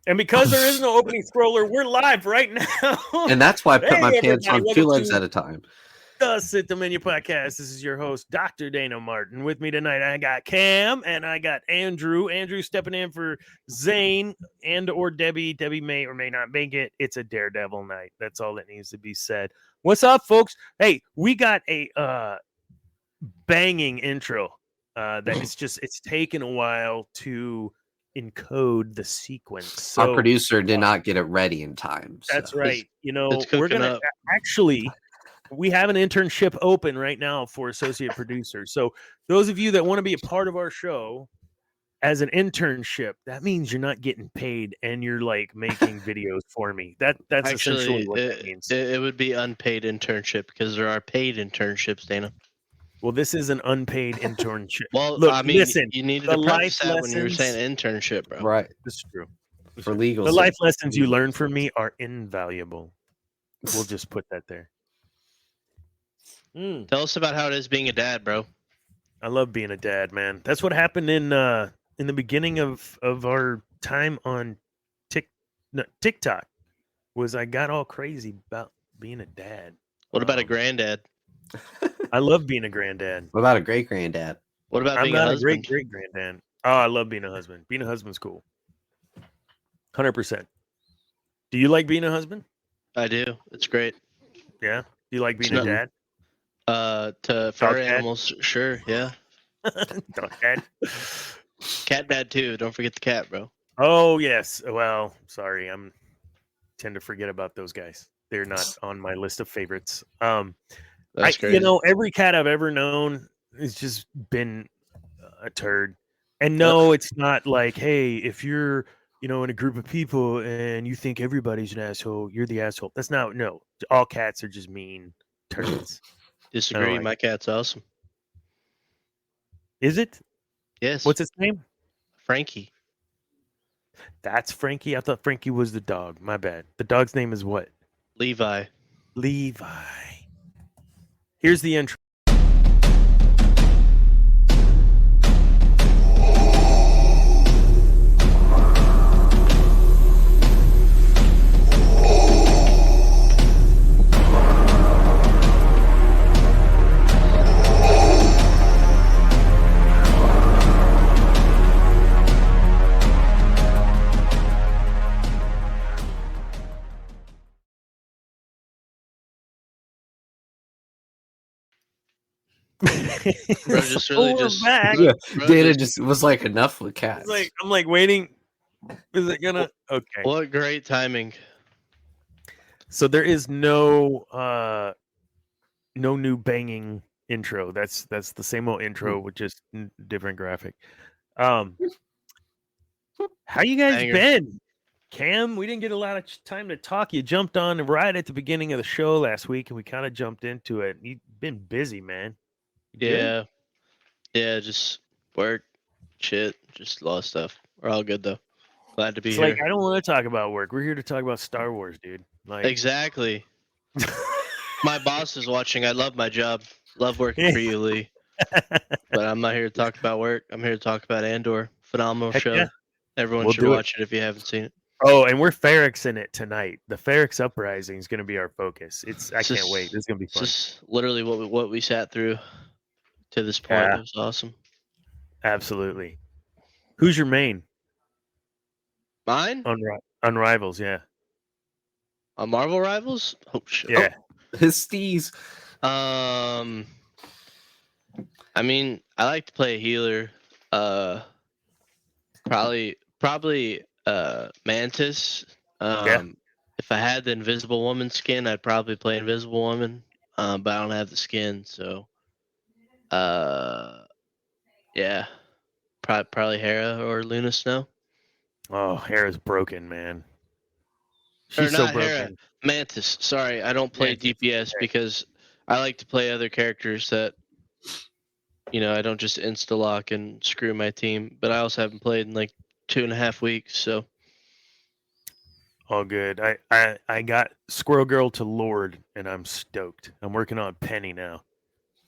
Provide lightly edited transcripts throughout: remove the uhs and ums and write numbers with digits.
And because there is no opening scroller, we're live right now. And that's why I put my pants on everybody, 2 legs at a time. The Sit the Menu Podcast. This is your host, Dr. Dana Martin. With me tonight, I got Cam and I got Andrew. Andrew stepping in for Zane and or Debbie. Debbie may or may not make it. It's a Daredevil night. That's all that needs to be said. What's up, folks? Hey, we got a banging intro. It's taken a while to encode the sequence. So, our producer did not get it ready in time. So. That's right. You know, we're gonna actually. We have an internship open right now for associate producers. So those of you that want to be a part of our show as an internship, that means you're not getting paid and you're like making videos for me. That's actually, essentially what that means. It would be unpaid internship because there are paid internships, Dana. Well, this is an unpaid internship. Well, look, I mean, listen, you needed to practice that when you were saying internship, bro. Right. That's true. For legal. The life lessons you learn from me are invaluable. We'll just put that there. Tell us about how it is being a dad, bro. I love being a dad, man. That's what happened in the beginning of our time on TikTok. Was I got all crazy about being a dad. What about a granddad? I love being a granddad. What about a great granddad? What about being a husband? Great granddad. Oh, I love being a husband. Being a husband's cool. 100%. Do you like being a husband? I do. It's great. Yeah. Do you like being a dad? To fur animals, sure, yeah. Dog dad. Cat dad too. Don't forget the cat, bro. Oh yes. Well, sorry, tend to forget about those guys. They're not on my list of favorites. That's crazy. You know, every cat I've ever known has just been a turd. And no, it's not like, hey, if you're, in a group of people and you think everybody's an asshole, you're the asshole. That's not. No, all cats are just mean turds. Disagree. Like my cat's awesome. Is it? Yes. What's its name? Frankie. That's Frankie? I thought Frankie was the dog. My bad. The dog's name is what? Levi. Here's the intro. Bro, just really back. Yeah, Dana just was like enough with cats. I'm like waiting. Is it gonna? Okay. What great timing. So there is no new banging intro. That's the same old intro with just different graphic. How you guys been? Cam, we didn't get a lot of time to talk. You jumped on right at the beginning of the show last week, and we kind of jumped into it. You've been busy, man. Yeah, just work, shit, just a lot of stuff. We're all good though. Glad to be here. Like I don't want to talk about work. We're here to talk about Star Wars, dude. Like exactly. My boss is watching. I love my job. Love working for you, Lee. But I'm not here to talk about work. I'm here to talk about Andor. Phenomenal show. Yeah. Everyone should watch it if you haven't seen it. Oh, and we're Ferrix in it tonight. The Ferrix Uprising is going to be our focus. I can't wait. This is going to be fun. This is literally what we sat through to this point. Yeah. It was awesome. Absolutely. Who's your main? Mine? On Rivals, yeah. On Marvel Rivals? Oh shit. Yeah. His steez. I mean, I like to play a healer. Probably Mantis. If I had the Invisible Woman skin, I'd probably play Invisible Woman. But I don't have the skin, so yeah. Probably Hera or Luna Snow. Oh, Hera's broken, man. She's so broken. Hera, Mantis. Sorry, I don't play DPS because I like to play other characters that I don't just insta-lock and screw my team. But I also haven't played in like 2.5 weeks, so all good. I got Squirrel Girl to Lord, and I'm stoked. I'm working on Penny now.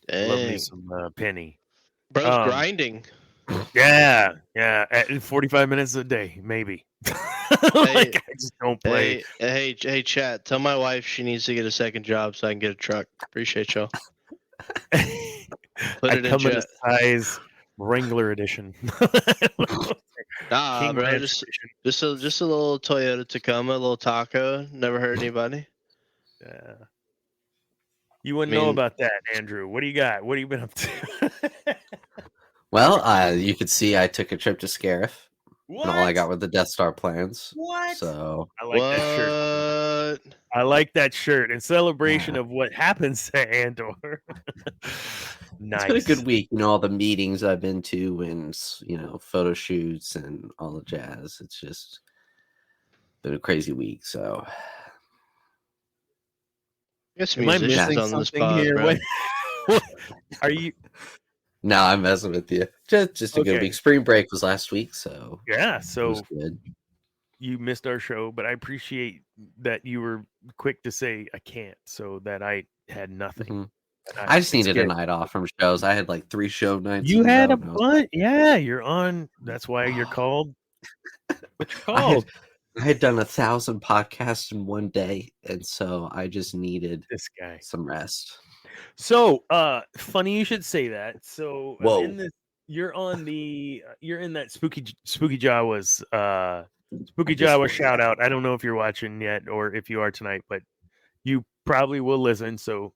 Dang. Love me some Penny. Bro's grinding. Yeah. At 45 minutes a day, maybe. Like, I just don't play. Hey, chat. Tell my wife she needs to get a second job so I can get a truck. Appreciate y'all. Put I it in come in a chat. size Wrangler edition. Nah, King bro. Ranch Just a little Toyota Tacoma, a little taco. Never hurt anybody. edition. You wouldn't know about that, Andrew. What do you got? What have you been up to? Well, you could see I took a trip to Scarif. What? And all I got were the Death Star plans. What? So I like that shirt. I like that shirt in celebration of what happens to Andor. Nice. It's been a good week. All the meetings I've been to and, photo shoots and all the jazz. It's just been a crazy week. So, am I missing something here? Bro. Are you? No, I'm messing with you. Just a good week. Spring break was last week, so yeah, so it was good. You missed our show, but I appreciate that you were quick to say I can't, so that I had nothing. Mm-hmm. I just needed a night off from shows. I had like 3 show nights. You had a bunch. Yeah, you're on. That's why you're called. What you called? I had done 1,000 podcasts in one day, and so I just needed some rest. So, funny you should say that. So, whoa, you're in that spooky Jawas spooky Jawa shout out. I don't know if you're watching yet or if you are tonight, but you probably will listen. So,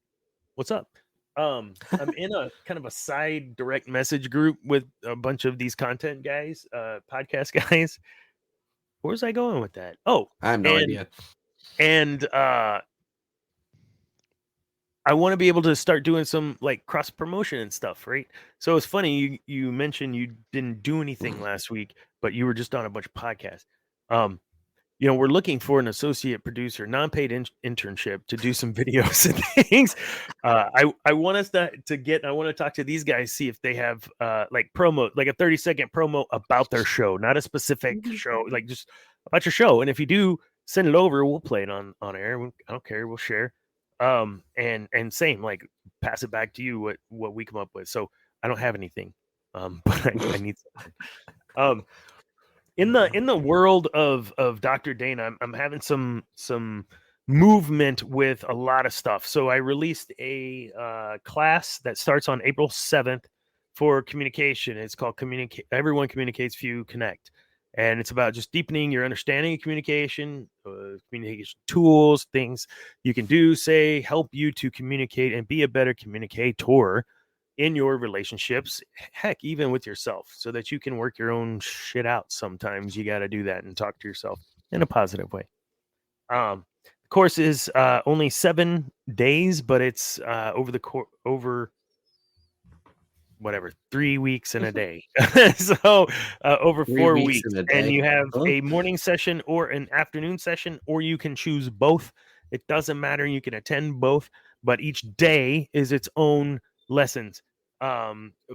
what's up? I'm in a kind of a side direct message group with a bunch of these content guys, podcast guys. Where's I going with that? Oh, I have no idea. And I want to be able to start doing some like cross promotion and stuff, right? So it's funny you mentioned you didn't do anything last week, but you were just on a bunch of podcasts. We're looking for an associate producer, non-paid internship to do some videos and things. I want us to get. I want to talk to these guys, see if they have like promo, like a 30-second promo about their show, not a specific show, like just about your show. And if you do, send it over. We'll play it on air. I don't care. We'll share. And same, like pass it back to you what we come up with. So I don't have anything, but I need something. In the world of Dr. Dana, I'm having some movement with a lot of stuff. So I released a class that starts on April 7th for communication. It's called Everyone Communicates, Few Connect. And it's about just deepening your understanding of communication tools, things you can do, say, help you to communicate and be a better communicator in your relationships, heck, even with yourself, so that you can work your own shit out. Sometimes you got to do that and talk to yourself in a positive way. The course is only 7 days, but it's over 3 weeks in a day. So over 4 weeks, and you have a morning session or an afternoon session, or you can choose both. It doesn't matter. You can attend both, but each day is its own lessons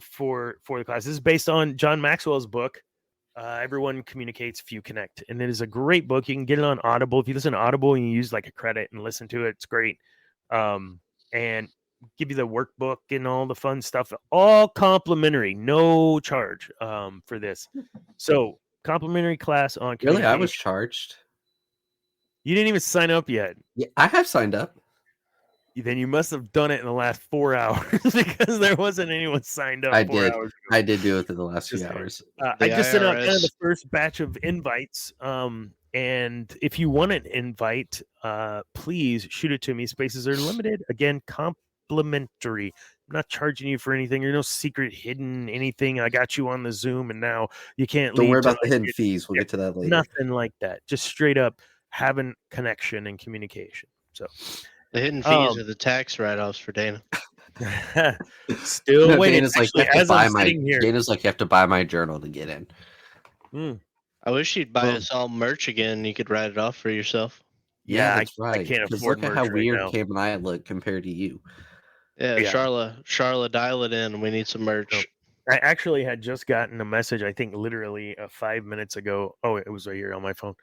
for the class. This is based on John Maxwell's book, Everyone Communicates, Few Connect. And it is a great book. You can get it on Audible. If you listen to Audible and you use like a credit and listen to it, it's great. And give you the workbook and all the fun stuff, all complimentary, no charge for this. So complimentary class on really. I was charged. You didn't even sign up yet. Yeah, I have signed up. Then you must have done it in the last 4 hours because there wasn't anyone signed up. I did. Hours ago. I did do it in the last few hours. I just sent out kind of the first batch of invites. And if you want an invite, please shoot it to me. Spaces are limited. Again, complimentary. I'm not charging you for anything. There's no secret hidden anything. I got you on the Zoom, and now you can't leave. Don't worry about the hidden fees. We'll get to that later. Nothing like that. Just straight up having connection and communication. So the hidden fees are the tax write-offs for Dana. Still waiting. Dana's like, Dana's like, you have to buy my journal to get in. I wish you'd buy us all merch again. You could write it off for yourself. Yeah, that's right. I can't afford look at how weird Cam and I look compared to you. Yeah, Charla, dial it in. We need some merch. I actually had just gotten a message, I think literally 5 minutes ago. Oh, it was right here on my phone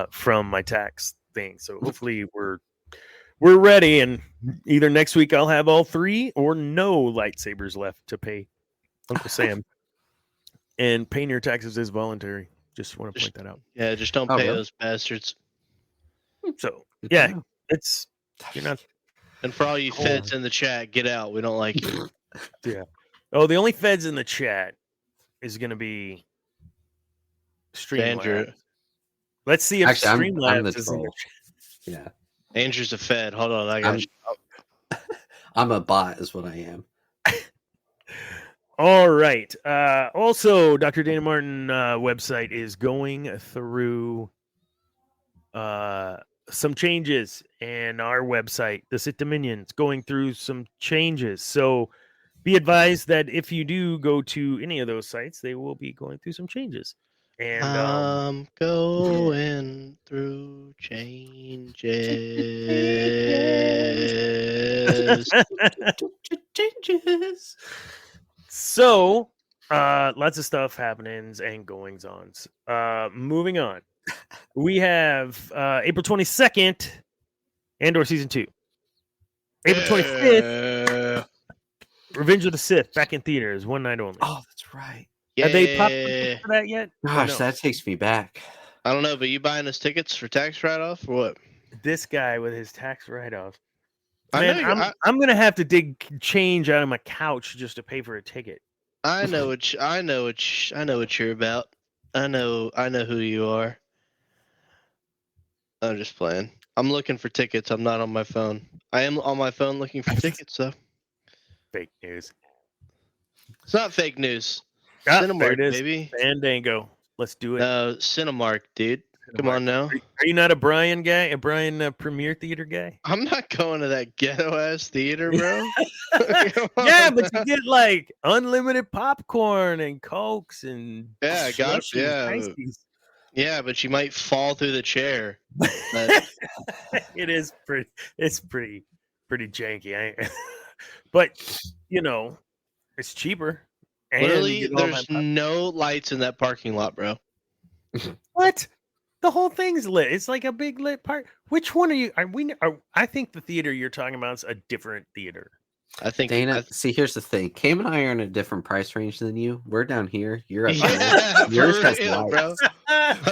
from my tax thing. So hopefully we're ready, and either next week I'll have all 3 or no lightsabers left to pay Uncle Sam. And paying your taxes is voluntary. Just want to point that out. Yeah, just don't pay those bastards. So yeah, it's you're not. And for all you feds in the chat, get out. We don't like you. Yeah. Oh, the only feds in the chat is going to be Andrew. Streamlabs. Let's see if Actually, I'm the Streamlabs is in the troll. chat. Yeah. Andrew's a fed. Hold on, I got you. I'm a bot, is what I am. All right. Also, Dr. Dana Martin website is going through some changes, and our website, the Sith Dominion, is going through some changes. So be advised that if you do go to any of those sites, they will be going through some changes. And I'm going through changes. So, lots of stuff happenings and goings ons. Moving on, we have April 22nd, Andor season 2. April 25th, Revenge of the Sith back in theaters, one night only. Oh, that's right. Have they popped tickets for that yet? Gosh, that takes me back. I don't know, but you buying us tickets for tax write-off or what? This guy with his tax write-off. I Man, know I'm gonna have to dig change out of my couch just to pay for a ticket. I know what you're about. I know who you are. I'm just playing. I'm looking for tickets. I'm not on my phone. I am on my phone looking for tickets though. Fake news. It's not fake news. Ah, Cinemark, there it is. baby. Fandango. Let's do it. No, Cinemark, dude. Come on now. Are you not a Brian guy? A Brian Premiere Theater guy? I'm not going to that ghetto ass theater, bro. Yeah, but you get like unlimited popcorn and Cokes and yeah, but you might fall through the chair. It's pretty janky. But you know, it's cheaper. And literally, there's no lights in that parking lot, bro. What? The whole thing's lit. It's like a big lit part. Which one are you? I think the theater you're talking about is a different theater. I think Dana. See, here's the thing. Cam and I are in a different price range than you. We're down here. You're up there. Yours has lights.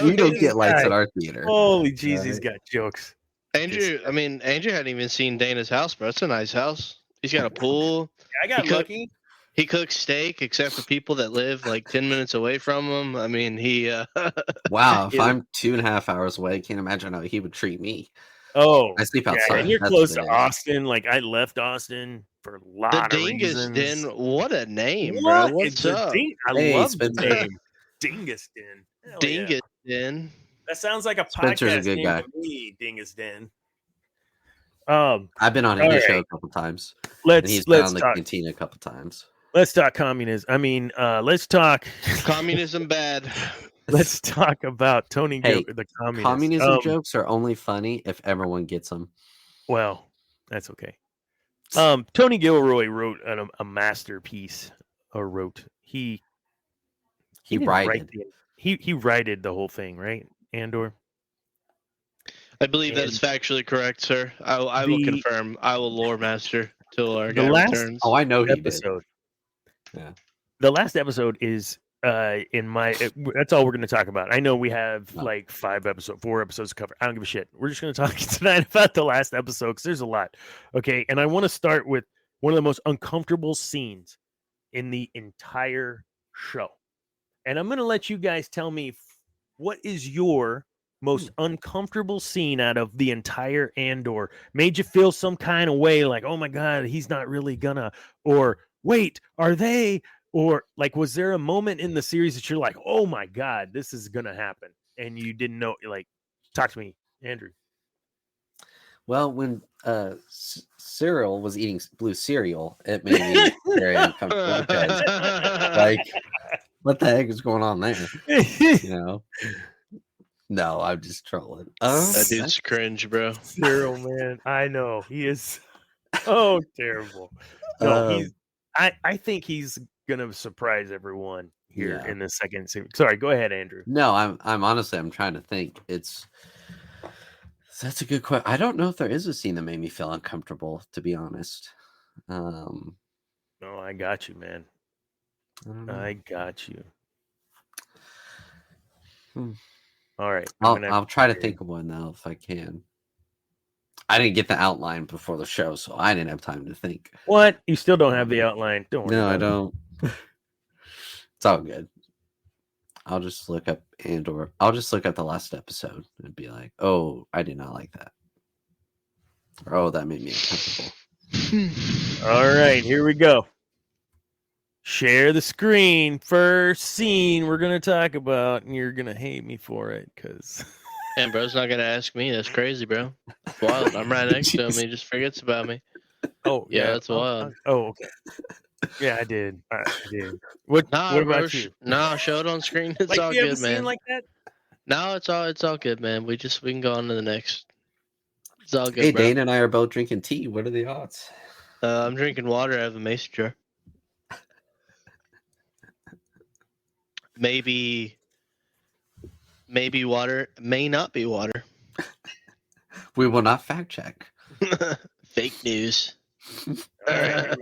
We don't get lights at our theater. Holy jeez, he's got jokes. Andrew hadn't even seen Dana's house, bro. It's a nice house. He's got a pool. I got lucky. He cooks steak, except for people that live like 10 minutes away from him. I mean, he. Wow, if I'm 2.5 hours away, I can't imagine how he would treat me. Oh, I sleep outside. And you're close to Austin. Like I left Austin for a lot of reasons. The Dingus Den. What a name, bro. What's up? I love the name. Dingus Den. Dingus Den. That sounds like a Spencer's podcast a good name guy. to me, Dingus Den. I've been on his show a couple times. He's been on the canteen a couple times. Let's talk communism. I mean, let's talk communism bad. Let's talk about Tony the communist. Communism jokes are only funny if everyone gets them. Well, that's okay. Tony Gilroy wrote a masterpiece, or wrote he righted the whole thing, right? Andor. I believe that is factually correct, sir. I will confirm. I will lore master till our guy returns. Oh, I know he episode. did. Yeah. The last episode is that's all we're going to talk about. I know we have like 4 episodes to cover. I don't give a shit. We're just going to talk tonight about the last episode because there's a lot. Okay. And I want to start with one of the most uncomfortable scenes in the entire show. And I'm going to let you guys tell me what is your most uncomfortable scene out of the entire Andor. Made you feel some kind of way like, oh my God, he's not really gonna, or wait, are they? Or like, was there a moment in the series that you're like, oh my God, this is gonna happen, and you didn't know? Like, talk to me, Andrew. Well, when Cyril was eating blue cereal, it made me very uncomfortable. Like, what the heck is going on there? You know. No, I'm just trolling. That dude's cringe, bro. Cyril, man, I know he is so terrible. No, I think he's gonna surprise everyone here in the second series. Sorry, go ahead, Andrew. No, I'm honestly, I'm trying to think. That's a good question. I don't know if there is a scene that made me feel uncomfortable, to be honest. No, I got you, man. I got you. All right. I'll try to think of one now if I can. I didn't get the outline before the show, so I didn't have time to think. What? You still don't have the outline? Don't worry. No, I don't. It's all good. I'll just look up Andor. I'll just look at the last episode and be like, "Oh, I did not like that." Or, "Oh, that made me uncomfortable." All right, here we go. Share the screen. First scene we're gonna talk about, and you're gonna hate me for it, because. And bro's not gonna ask me. That's crazy, bro. It's wild. I'm right next to him. He just forgets about me. Oh yeah, that's wild. Oh, okay. Yeah, I did. I did. What about you? Nah, show it on screen. It's like, all you good, ever man. seen like that? No, it's all good, man. We can go on to the next. It's all good. Hey, bro. Dane and I are both drinking tea. What are the odds? I'm drinking water out of a mason jar. Maybe water, may not be water. We will not fact check. Fake news. All right.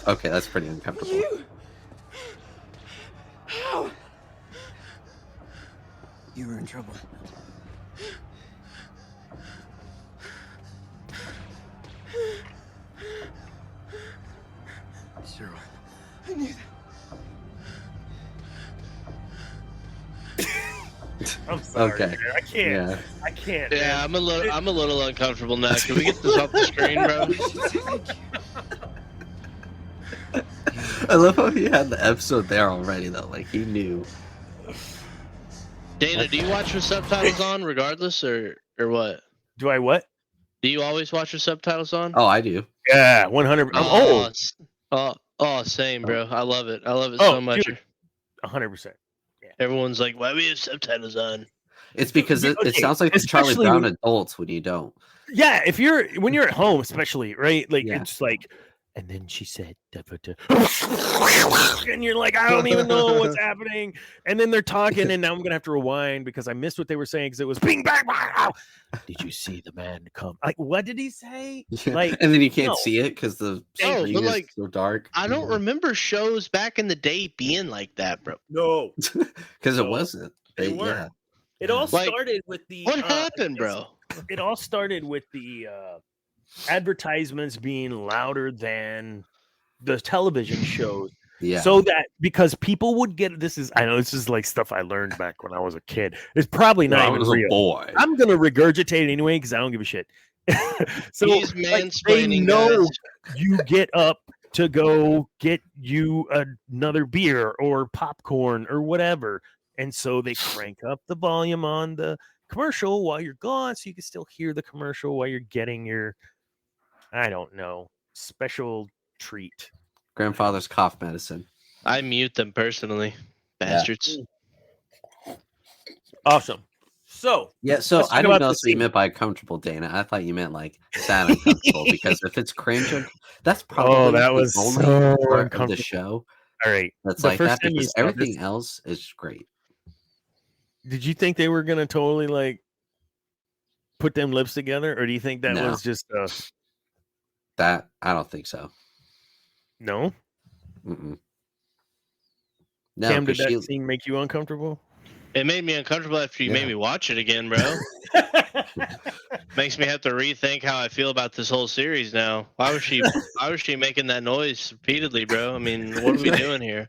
Okay, that's pretty uncomfortable. How? You were in trouble. Cyril. I knew that. I'm sorry. Okay. Man. I can't. Yeah. I can't. Yeah, man. I'm a little uncomfortable now. Can we get this off the screen, bro? I love how he had the episode there already, though. Like, he knew. Dana, do you watch with subtitles on regardless, or what? Do I what? Do you always watch with subtitles on? Oh, I do. Yeah, 100. I'm old. Same, bro. I love it. I love it Oh, so much. dude. 100%. Everyone's like, why do we have subtitles on? It's because it sounds like the Charlie especially Brown adults when you don't. Yeah, when you're at home, especially, right? Like, Yeah. it's like, and then she said, and you're like, I don't even know what's happening. And then they're talking, and now I'm gonna have to rewind because I missed what they were saying because it was bing bang wow. Did you see the man come? Like, what did he say? Like, and then you can't no. see it because the No, screen but, is like, so dark. I don't remember shows back in the day being like that, bro. No, Because No, it wasn't. they Yeah. weren't. It all Like, started with the. What happened, bro? It all started with the advertisements being louder than the television shows. Yeah. So that because people would get I know this is like stuff I learned back when I was a kid. It's probably not I even was real. a boy. I'm gonna regurgitate it anyway because I don't give a shit. So He's like, they mansplaining, know guys. you get up to go get you another beer or popcorn or whatever, and so they crank up the volume on the commercial while you're gone, so you can still hear the commercial while you're getting your, I don't know, special treat. Grandfather's cough medicine. I mute them personally, bastards. Awesome. So Yeah, so let's talk I didn't about know the that's what you scene. meant by comfortable, Dana. I thought you meant like sad uncomfortable because if it's cringe, that's probably that the was only so part of uncomfortable. the show All right. that's The like first that time you because saw this- everything else is great. Did you think they were gonna totally like put them lips together, or do you think that No. was just That I don't think so. no? Mm-mm. No, Cam, did 'cause that scene make you uncomfortable? It made me uncomfortable after you Yeah. made me watch it again, bro. Makes me have to rethink how I feel about this whole series now. Why was she making that noise repeatedly, bro? I mean, what are we doing here?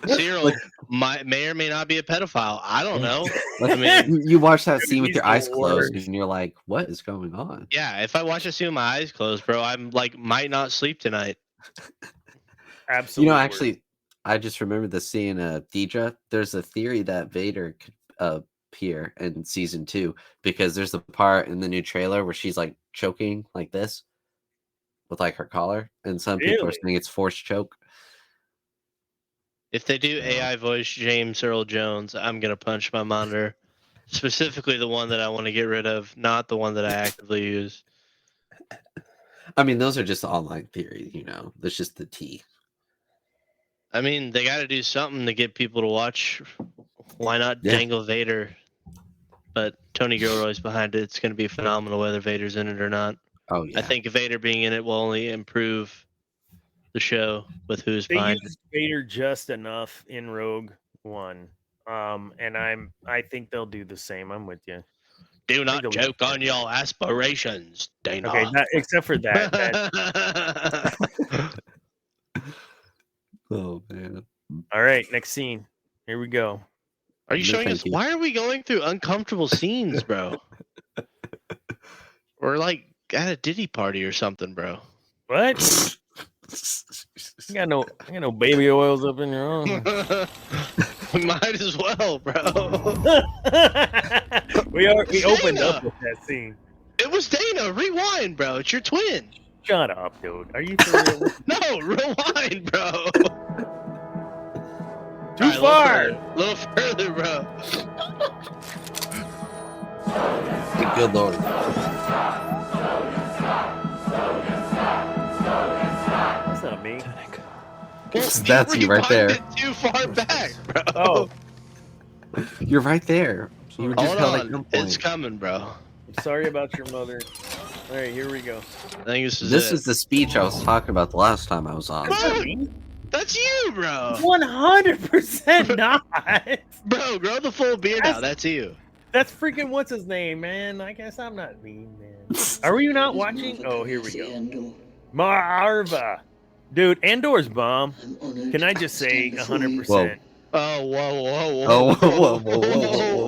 Cyril may or may not be a pedophile. I don't know. I mean, you watch that scene with He's your the eyes closed worst. and you're like, what is going on? yeah, if I watch a scene with my eyes closed, bro, I'm like might not sleep tonight. Absolutely. You know, actually, I just remembered the scene, Deidre. There's a theory that Vader could appear in season 2 because there's the part in the new trailer where she's like choking like this with like her collar, and some people are Really? saying it's forced choke. If they do AI voice James Earl Jones, I'm gonna punch my monitor. Specifically the one that I want to get rid of, not the one that I actively use. I mean, those are just online theories, you know. That's just the tea. I mean, they got to do something to get people to watch. Why not Yeah. dangle Vader? But Tony Gilroy's behind it. It's going to be phenomenal whether Vader's in it or not. Oh yeah. I think Vader being in it will only improve the show with who's They behind used Vader just enough in Rogue One, and I think they'll do the same. I'm with you. Do not joke on your aspirations, Dana. Okay, except for that. Oh man! All right, next scene. Here we go. Are you showing us? Why are we going through uncomfortable scenes, bro? We're like at a Diddy party or something, bro. What? I got no baby oils up in your own. Might as well, bro. we opened up with that scene. It was Dana. Rewind, bro. It's your twin. Shut up, dude. Are you for real? No, rewind, bro. Too far. A little further, bro. Good lord. That's not me. Well, That's you right there. Too far back, bro. Oh, You're right there. You were just held at gunpoint. It's coming, bro. sorry about your mother. All right, here we go. I think This is the speech I was talking about the last time I was on. That's you, bro. 100% not. Bro, grow the full beard out. That's you. That's freaking what's his name, man. I guess I'm not mean, man. Are you not watching? Oh, here we go. Marva. Dude, Andor's bomb. Can I just say 100%? Oh, whoa. Oh, whoa.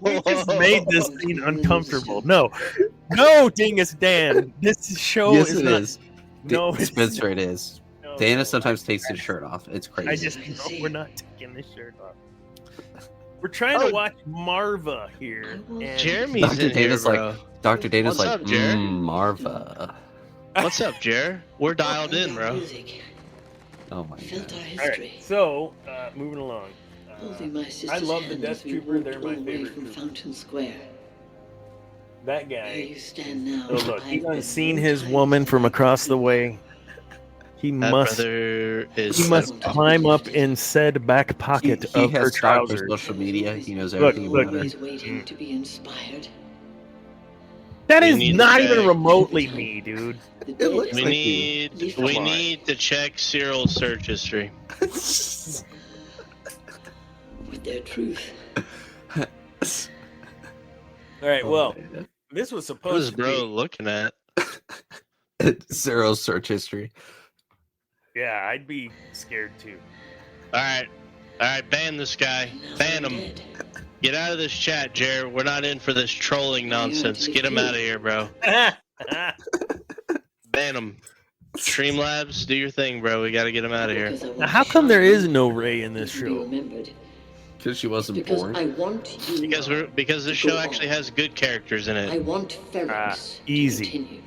We just made this scene uncomfortable. No, Dingus Dan. This show Yes, is it not. is. No, Spencer, it is. No, Dana sometimes takes his shirt off. It's crazy. I just know we're not taking this shirt off. We're trying to watch Marva here. And Jeremy's Dr. in here, Dana's bro. Dr. Dana's What's up, Jared? Marva. What's up, Jer? We're dialed in, bro. Oh my god. All right, so moving along. I love the Death Trooper. They're my favorite trooper. Fountain Square. That Where guy. you stand now. Oh, look, he's unseen his woman from across the way. He That must brother is. climb up in said back pocket He of her has stalked trousers. social media. He knows everything about He's it. waiting to be inspired. That We is need not to even check. remotely me, dude. The It looks We like need to check Cyril's search history. with their truth. All right, well, man. this was What supposed is to bro be. looking at? Zero's search history. Yeah, I'd be scared too. All right, ban this guy. Ban him. Dead. Get out of this chat, Jared. We're not in for this trolling nonsense. Get him out of here, bro. Ban him. Streamlabs, do your thing, bro. We got to get him out of here. Because I want Now, how to come there shine is no Rey in this to be show? remembered. Because she wasn't Because born. I want you. Because this show actually has good characters in I it. want Ferrix easy. to continue.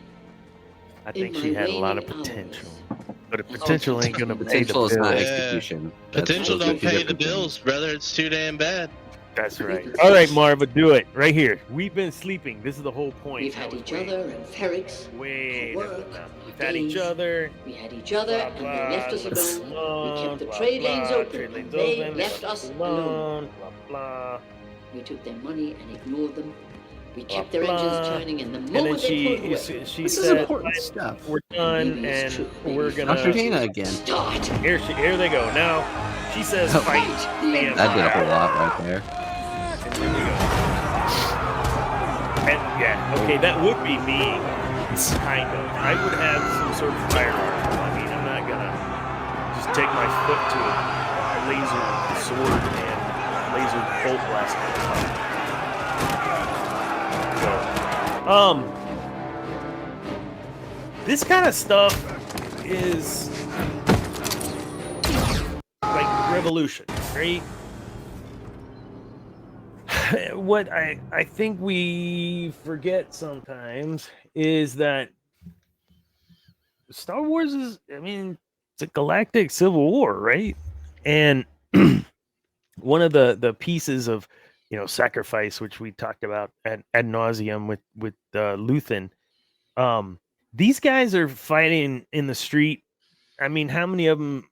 I think In she my had a lot of waning potential, hours. but the potential ain't gonna pay the Potential is not bills. Yeah. execution. That's Potential those are don't two pay the different things. bills, brother. It's too damn bad. That's right. All right, Marva, do it right here. We've been sleeping. This is the whole point. We've had each other and Ferrix. Wait. work, We've had each other. We had each other, Blah, and blah, they left us alone. alone, We kept the blah, trade blah, lanes open, trade and lanes they open, left us alone. Blah blah. We took their money and ignored them. We Blah, kept their blah. engines turning, and the And moment then they pulled away, she This is said, important stuff. "We're done, Maybe it's and true. we're Maybe gonna." Dr. Dana again. start. Here they go. Now she says, Oh. "Fight the That Empire." That did a whole lot right there. And here we go. And yeah, okay, that would be me, kind of. I would have some sort of firearm. I mean, I'm not gonna just take my foot to a laser sword and laser bolt blast. So, this kind of stuff is like revolution, right? What I think we forget sometimes is that Star Wars is, I mean, it's a galactic civil war, right? And one of the pieces of, sacrifice, which we talked about ad nauseum with Luthen, these guys are fighting in the street. I mean, how many of them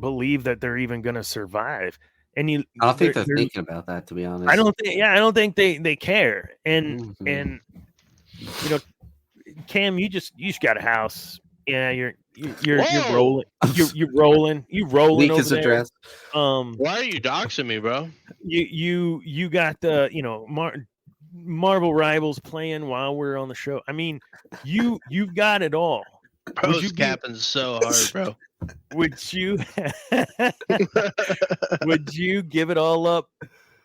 believe that they're even going to survive? And I don't think they're thinking about that, to be honest. I don't think they care. And Mhm. and Cam, you just got a house Yeah, you're Whoa! rolling. You're rolling. You rolling Leak over his there. address. Why are you doxing me, bro? You got the Marvel Rivals playing while we're on the show. I mean, you've got it all. Bro's capping so hard, bro. Would you would you give it all up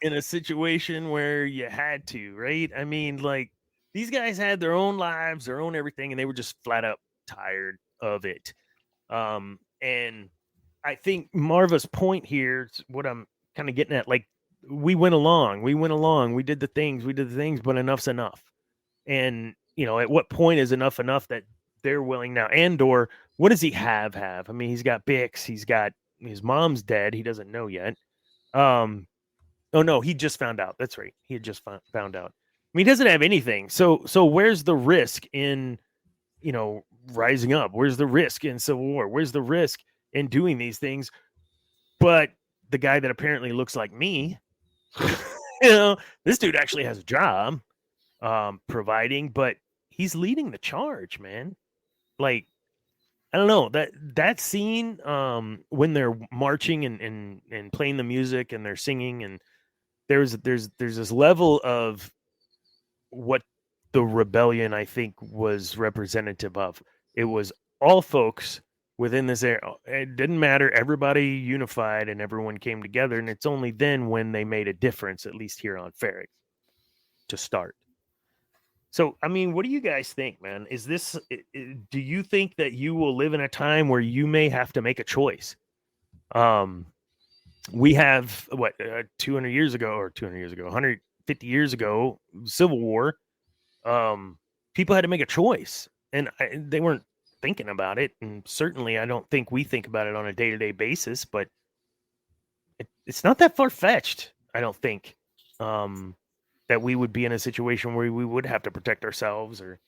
in a situation where you had to, right? I mean, like these guys had their own lives, their own everything, and they were just flat up tired of it. And I think Marva's point here is what I'm kind of getting at. Like we went along, we did the things, but enough's enough. And at what point is enough that they're willing now? Andor, what does he have? I mean, he's got Bix, he's got his mom's dead, he doesn't know yet. Oh no, he just found out. That's right, he had just found out. I mean, he doesn't have anything. So where's the risk in rising up? Where's the risk in Civil War? Where's the risk in doing these things? But the guy that apparently looks like me, this dude actually has a job, providing, but he's leading the charge, man. Like, I don't know, that scene, when they're marching and playing the music and they're singing, and there's this level of what the rebellion, I think, was representative of. It was all folks within this area. It didn't matter. Everybody unified and everyone came together. And it's only then when they made a difference, at least here on Ferrix, to start. So, I mean, what do you guys think, man? Do you think that you will live in a time where you may have to make a choice? We have 200 years ago, 150 years ago, Civil War. People had to make a choice, and they weren't thinking about it. And certainly, I don't think we think about it on a day-to-day basis. But it's not that far-fetched, I don't think, that we would be in a situation where we would have to protect ourselves or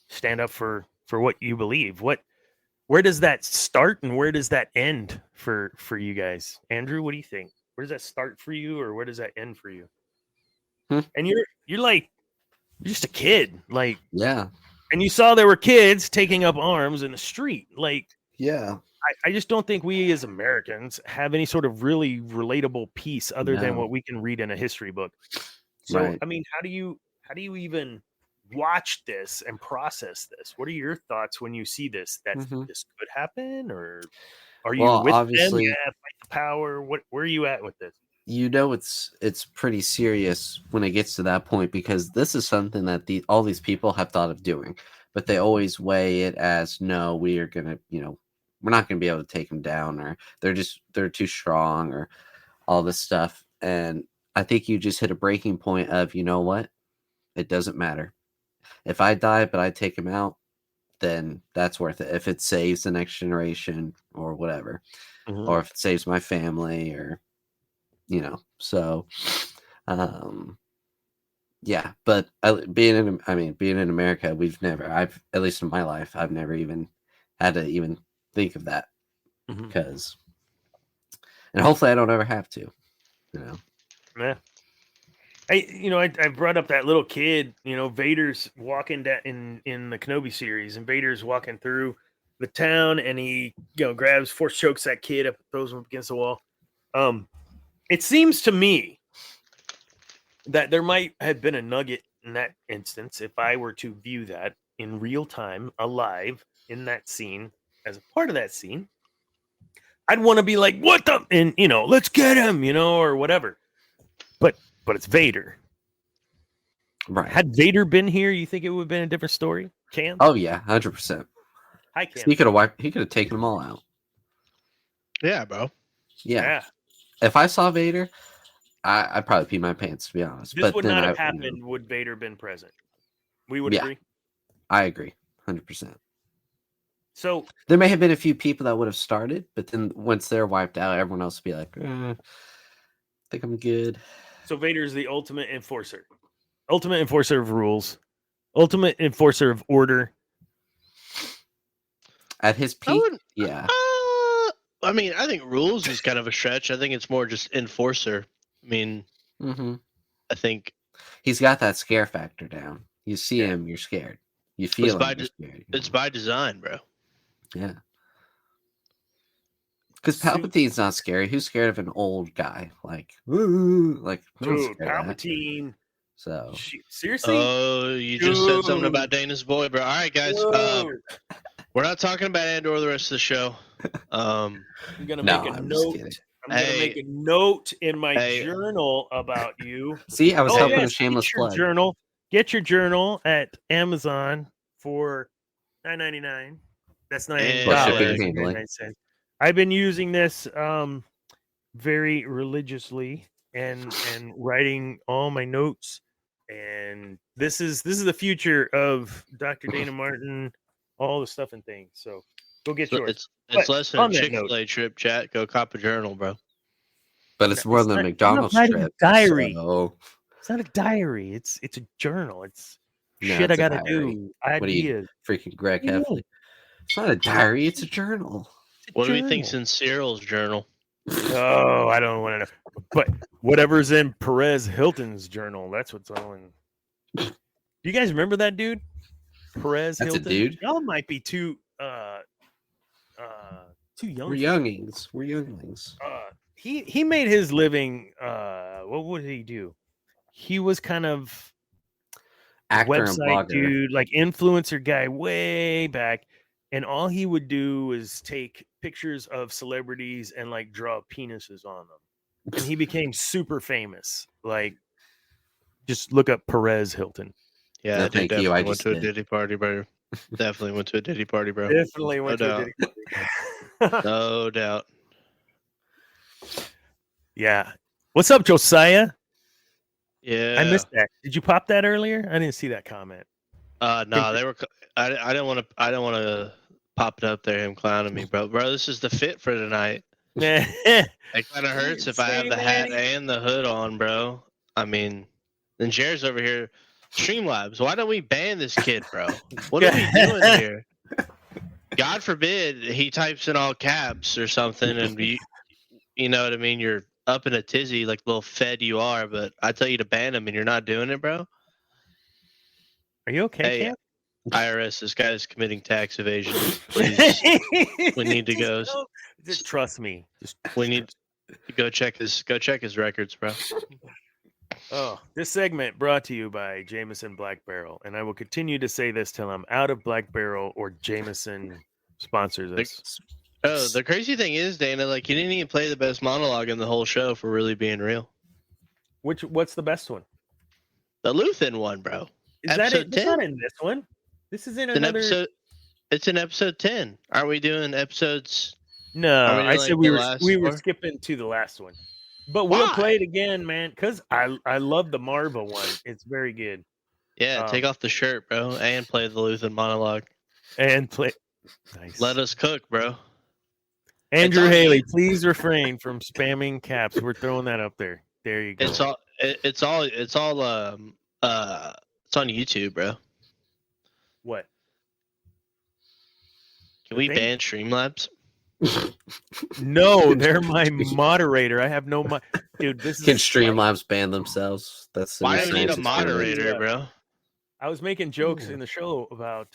stand up for what you believe. Where does that start and where does that end for you guys? Andrew, what do you think? Where does that start for you, or where does that end for you? And you're like, you're just a kid, like, yeah. And you saw there were kids taking up arms in the street, like, yeah. I just don't think we as Americans have any sort of really relatable piece other than what we can read in a history book. So, right. I mean, how do you even watch this and process this? What are your thoughts when you see this? That this could happen, or are you with obviously, them? Yeah, fight the power. Where are you at with this? It's pretty serious when it gets to that point, because this is something that all these people have thought of doing, but they always weigh it as, no, we are gonna, we're not gonna be able to take them down, or they're too strong, or all this stuff. And I think you just hit a breaking point of, you know what? It doesn't matter. If I die, but I take him out, then that's worth it. If it saves the next generation or whatever, or if it saves my family, or, so, yeah. But being in America, at least in my life, I've never even had to even think of that, because, and hopefully I don't ever have to, Yeah. I brought up that little kid, Vader's walking in the Kenobi series, and Vader's walking through the town, and he, force chokes that kid up, throws him up against the wall. It seems to me that there might have been a nugget in that instance if I were to view that in real time, alive, in that scene, as a part of that scene. I'd want to be like, what the, and, let's get him, or whatever. But it's Vader. Right. Had Vader been here, you think it would have been a different story? Cam? Oh, yeah, 100%. Hi, Cam. He could have taken them all out. Yeah, bro. Yeah. If I saw Vader, I'd probably pee my pants, to be honest. This would not have happened would Vader been present. We would agree? I agree, 100%. So there may have been a few people that would have started, but then once they're wiped out, everyone else would be like, I think I'm good. So Vader's the ultimate enforcer of rules, ultimate enforcer of order. At his peak, yeah. I mean, I think rules is kind of a stretch. I think it's more just enforcer. I mean, I think he's got that scare factor down. You see him, you're scared. You feel him, you're scared. It's by design, bro. Yeah. Because Palpatine's not scary. Who's scared of an old guy? Like, woo, like no one's Dude, scared of that. Palpatine. So Seriously? Oh, you just said something about Dana's boy, bro. All right, guys. Dude. We're not talking about Andor the rest of the show. I'm gonna no, make a I'm just note. kidding. I'm gonna make a note in my journal about you. See, I was helping a yes, shameless get your plug. journal. Get your journal at Amazon for $9.99. That's $9.99. I've been using this very religiously and writing all my notes. And this is the future of Dr. Dana Martin, all the stuff and things. So go get yours. It's less than a Chick-fil-A trip, chat. Go cop a journal, bro. But it's more than a McDonald's trip. Diary. So... It's not a diary. It's a journal. It's No, shit it's I a gotta diary. do. What are you, Ideas. freaking Greg Heffley? It's not a diary. It's a journal. What do we think's in Cyril's journal? Oh, I don't want to know. But whatever's in Perez Hilton's journal, that's what's all in. Do you guys remember that dude? Perez That's Hilton? a dude? Y'all might be too young. We're younglings. We're younglings. He made his living. What would he do? He was kind of actor website and blogger dude, like influencer guy way back. And all he would do is take pictures of celebrities and like draw penises on them. And he became super famous. Like, just look up Perez Hilton. Yeah, No, I thank definitely you. I went just to a did. Diddy party, bro. Definitely went to a Diddy party, bro. Definitely went to a Diddy party. No doubt. Yeah. What's up, Josiah? Yeah. I missed that. Did you pop that earlier? I didn't see that comment. No, they were. I didn't want to. I don't want to pop it up there. Him clowning me, bro. Bro, this is the fit for tonight. It kind of hurts if I have the hat and the hood on, bro. I mean, then Jared's over here. Streamlabs. Why don't we ban this kid, bro? What are we doing here? God forbid he types in all caps or something, and you know what I mean. You're up in a tizzy like little fed you are, but I tell you to ban him, and you're not doing it, bro. Are you okay, Cam? IRS, this guy is committing tax evasion. Please, we need to go. Just trust me. We need to go check his records, bro. Oh, this segment brought to you by Jameson Black Barrel, and I will continue to say this till I'm out of Black Barrel or Jameson sponsors us. Oh, the crazy thing is, Dana, like you didn't even play the best monologue in the whole show for really being real. What's the best one? The Luthen one, bro. Is that it? It's not in this one. This is in another episode. It's in episode 10. Aren't we doing episodes? No, I said we were skipping to the last one. But we'll play it again, man, because I love the Marva one. It's very good. Yeah, take off the shirt, bro, and play the Luthen monologue. And play. Nice. Let us cook, bro. Andrew Haley, please refrain from spamming caps. We're throwing that up there. There you go. It's on YouTube, bro. What? Can we ban Streamlabs? No, they're my moderator. I have no dude. This can is Streamlabs ban themselves? That's the why do you need a moderator, bro? I was making jokes in the show about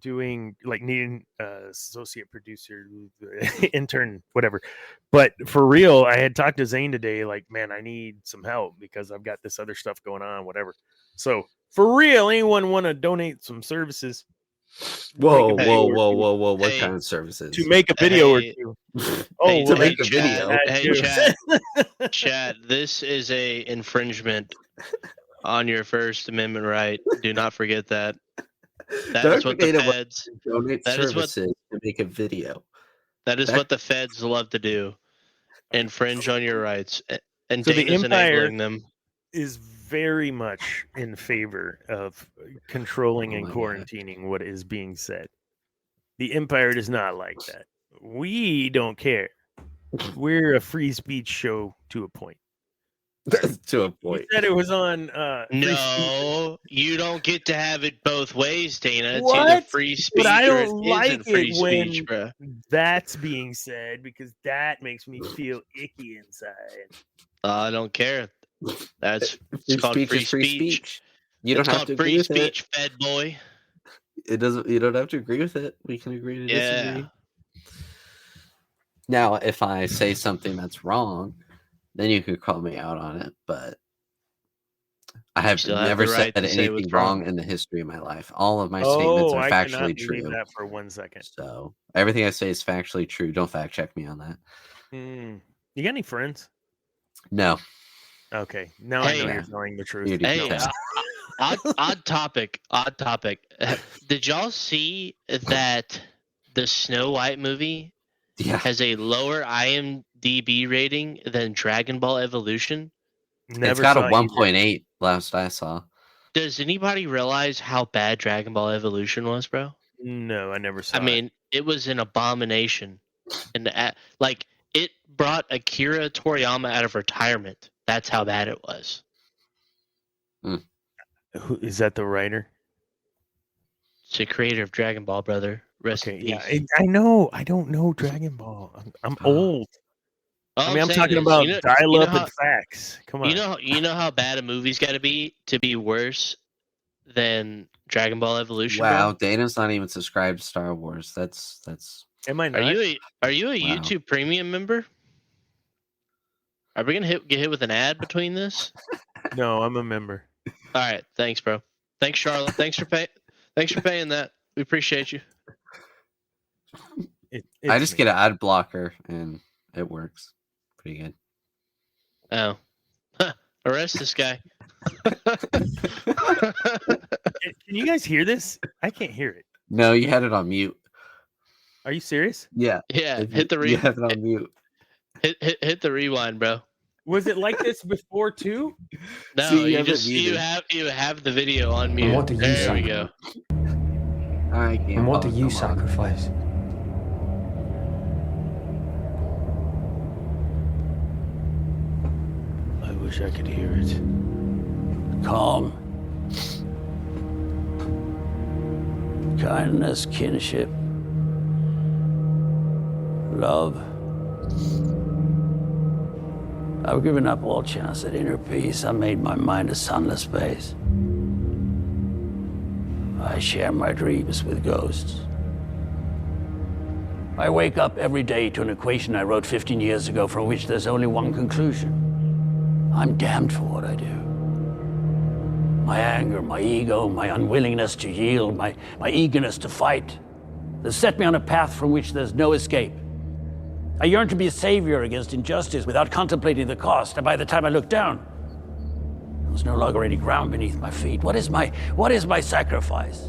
doing like needing associate producer, intern, whatever. But for real, I had talked to Zane today. Like, man, I need some help because I've got this other stuff going on, whatever. So for real, anyone want to donate some services? Whoa! What kind of services? To make a video or two. To make a video. Hey, Chad, this is a infringement on your First Amendment right. Do not forget that. That is what the feds donate services to make a video. That is what the feds love to do. Infringe on your rights. And so Dana's enabling them. Is very much in favor of controlling and quarantining what is being said. The Empire does not like that. We don't care. We're a free speech show to a point. To a point. You said it was on. No, you don't get to have it both ways, Dana. It's what? either free speech but I don't or it like isn't free it when speech, bro. That's being said because that makes me feel icky inside. I don't care. It's called free speech. You don't have to free agree speech, with it. fed boy. it doesn't. You don't have to agree with it. We can agree to disagree. Yeah. Now, if I say something that's wrong, then you could call me out on it. But I have still have never the right said to say anything what's wrong wrong. in the history of my life. All of my statements are I factually cannot believe true. that for 1 second. So everything I say is factually true. Don't fact check me on that. You got any friends? No. Okay, now I know Hey. you're telling the truth. You do Hey, tell. odd topic. Odd topic. Did y'all see that the Snow White movie Yeah. has a lower IMDb rating than Dragon Ball Evolution? Never It's got saw a either. 1.8 last I saw. Does anybody realize how bad Dragon Ball Evolution was, bro? No, I never saw. I mean, it was an abomination, and it brought Akira Toriyama out of retirement. That's how bad it was. Who is that? The writer? It's the creator of Dragon Ball, brother. Rest Okay, in yeah, peace. I know. I don't know Dragon Ball. I'm old. All I mean, I'm saying talking is, about dial you know up how- and facts. Come on. You know how bad a movie's got to be worse than Dragon Ball Evolution. Wow, Bro? Dana's not even subscribed to Star Wars. That's Am I not? Are you a Wow. YouTube Premium member? Are we gonna get hit with an ad between this? No, I'm a member. All right, thanks, bro. Thanks, Charlotte. Thanks for paying that. We appreciate you. I just get an ad blocker and it works pretty good. Oh, arrest this guy. Can you guys hear this? I can't hear it. No, you had it on mute. Are you serious? Yeah. Yeah, If hit the you have it on mute. hit the rewind, bro. Was it like this before too? No, See, you you have it muted. have the video on mute. what do you there we say? go. All right, game. And what do Paul, you come on. sacrifice? I wish I could hear it. Calm. Kindness, kinship. Love. I've given up all chance at inner peace. I made my mind a sunless space. I share my dreams with ghosts. I wake up every day to an equation I wrote 15 years ago from which there's only one conclusion. I'm damned for what I do. My anger, my ego, my unwillingness to yield, my eagerness to fight, they set me on a path from which there's no escape. I yearn to be a savior against injustice without contemplating the cost, and by the time I look down, there was no longer any ground beneath my feet. What is my sacrifice?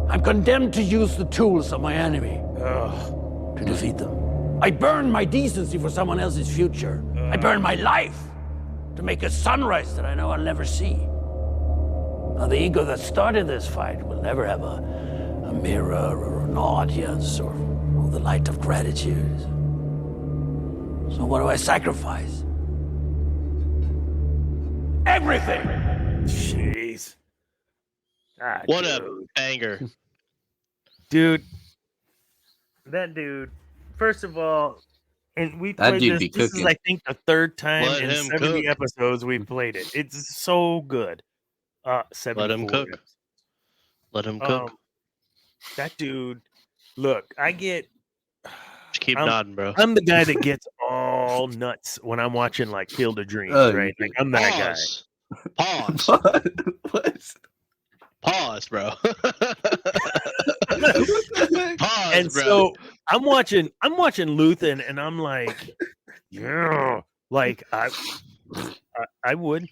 I'm condemned to use the tools of my enemy to defeat them. I burn my decency for someone else's future. I burn my life to make a sunrise that I know I'll never see. Now, the ego that started this fight will never have a mirror or an audience or the light of gratitude. So what do I sacrifice? Everything! Jeez. Ah, What dude. a banger. Dude. That dude. First of all, and we That played dude this. be This is, cooking. I think, the third time Let in him 70 cook. episodes we played it. It's so good. 74 Let him cook. episodes. Let him cook. That dude. Look, I get. Just keep I'm- nodding, bro. I'm the guy that gets all nuts when I'm watching like Field of Dreams, Oh, right? you Like I'm that guy. Pause. What? Pause, bro. Pause, And bro. so I'm watching Luthen, and I'm like, yeah, like I would,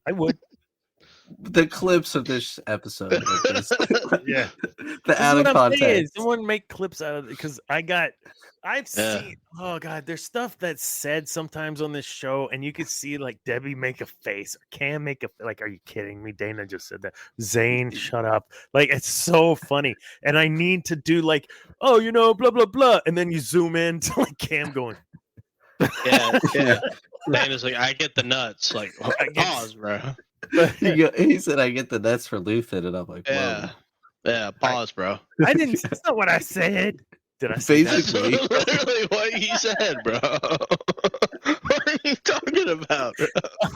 I would, The clips of this episode. Are just, yeah. the This is out of what I'm saying. context. Someone make clips out of it because I've Yeah. seen. Oh god, there's stuff that's said sometimes on this show, and you could see like Debbie make a face or Cam make a like. Are you kidding me? Dana just said that. Zane, shut up! Like it's so funny, and I need to do like, oh, you know, blah blah blah, and then you zoom in to like Cam going. Yeah. Dana's like, I get the nuts. Like, I get- pause, bro. He said, "I get the nuts for Luthen," and I'm like, "Whoa." Yeah. Yeah, pause, bro. I didn't. That's not what I said. Did I say that? That's Basically. literally what he said, bro. What are are you talking about?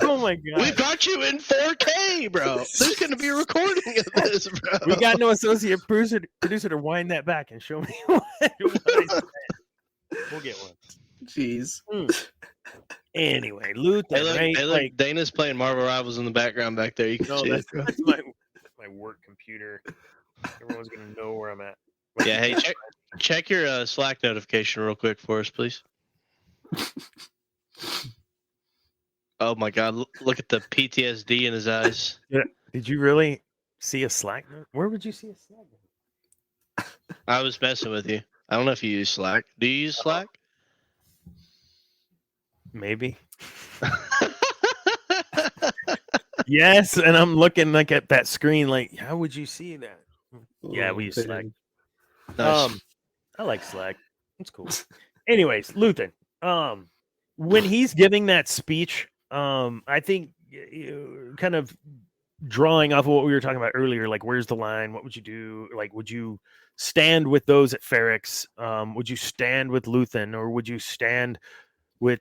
Oh my god. We've got you in 4K, bro. There's going to be a recording of this, bro. We got no associate producer to wind that back and show me what I said. We'll get one. Jeez. Anyway, Luther, Hey, look, right? hey, look, Like, Dana's playing Marvel Rivals in the background back there. You can no, see that's, it, bro. that's my work computer. Everyone's gonna know where I'm at. Yeah, hey, check your Slack notification real quick for us, please. Oh my God! Look at the PTSD in his eyes. Did you really see a Slack note? Where would you see a Slack note? I was messing with you. I don't know if you use Slack. Do you use Slack? Maybe. Yes, and I'm looking like at that screen, like, how would you see that? Yeah, we use Slack. Nice. I like Slack. It's cool. Anyways, Luther, when he's giving that speech, I think kind of drawing off of what we were talking about earlier, like where's the line? What would you do? Like, would you stand with those at Ferrix? Would you stand with Luthen, or would you stand with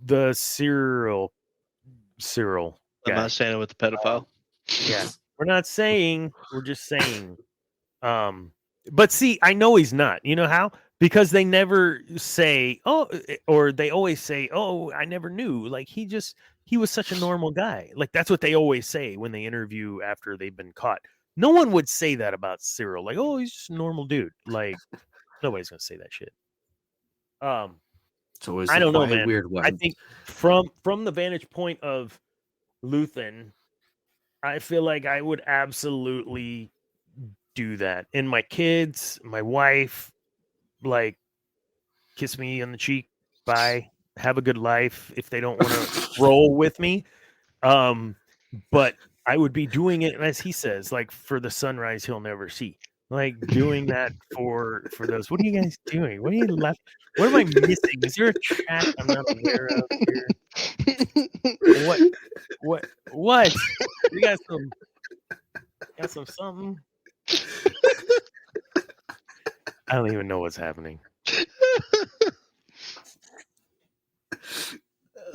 the Cyril I'm guy? not standing with the pedophile. Yeah, we're not saying. We're just saying. But see, I know he's not. You know how? Because they never say, "Oh," or they always say, "Oh, I never knew." Like he was such a normal guy. Like that's what they always say when they interview after they've been caught. No one would say that about Cyril. Like, "Oh, he's just a normal dude." Like nobody's gonna say that shit. It's always I don't know, quiet, man. weird one. I think from the vantage point of Luthen, I feel like I would absolutely do that. And my kids, my wife, like, kiss me on the cheek. Bye. Have a good life if they don't want to roll with me. But I would be doing it, as he says, like for the sunrise he'll never see. Like doing that for those. What are you guys doing? What are you left? What am I missing? Is there a chat I'm not aware of here? What? We got some something. I don't even know what's happening.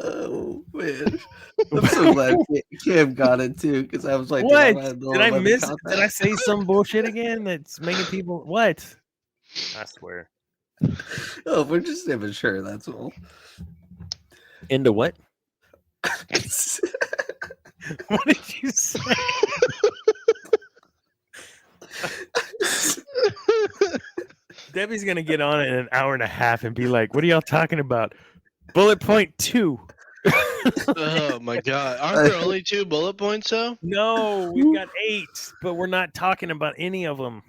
Oh man, I'm so glad Cam got it too, because I was like, What? Did I Miss? Did I say some bullshit again that's making people what? I swear. Oh, we're just immature. That's all. Into what? What did you say? Debbie's gonna get on in an hour and a half and be like, "What are y'all talking about?" Bullet point 2. Oh my God! Aren't there only 2 bullet points though? No, we've got 8, but we're not talking about any of them.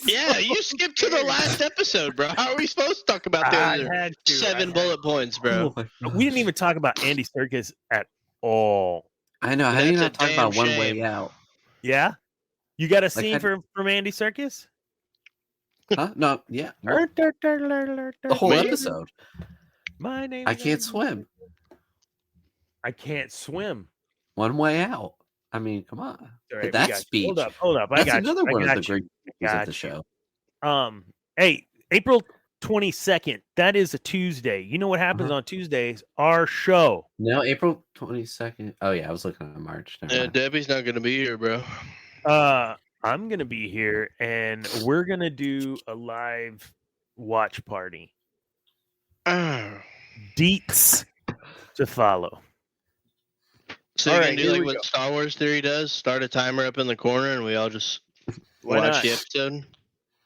Yeah, you skipped to the last episode, bro. How are we supposed to talk about the other 7 bullet points, bro? We didn't even talk about Andy Serkis at all. I know. How do you That's not a talk about damn One Way shame. Out? Yeah, you got a Like, scene from Andy Serkis? Huh? No. Yeah. Well, the whole Me? episode. My name. I is can't Andy. swim. I can't swim. One Way Out. I mean, come on. All But right, we that got you. speech. Hold up. I That's got another you. one I of the got you. great things of the Got show. you. Hey, April 22nd. That is a Tuesday. You know what happens on Tuesdays? Our show. No, April 22nd. Oh yeah, I was looking at March. Never Yeah, mind. Debbie's not gonna be here, bro. I'm gonna be here, and we're gonna do a live watch party. Deets to follow. So All you right, can do here like we what go. Star Wars Theory does: start a timer up in the corner, and we all just Why watch not? the episode.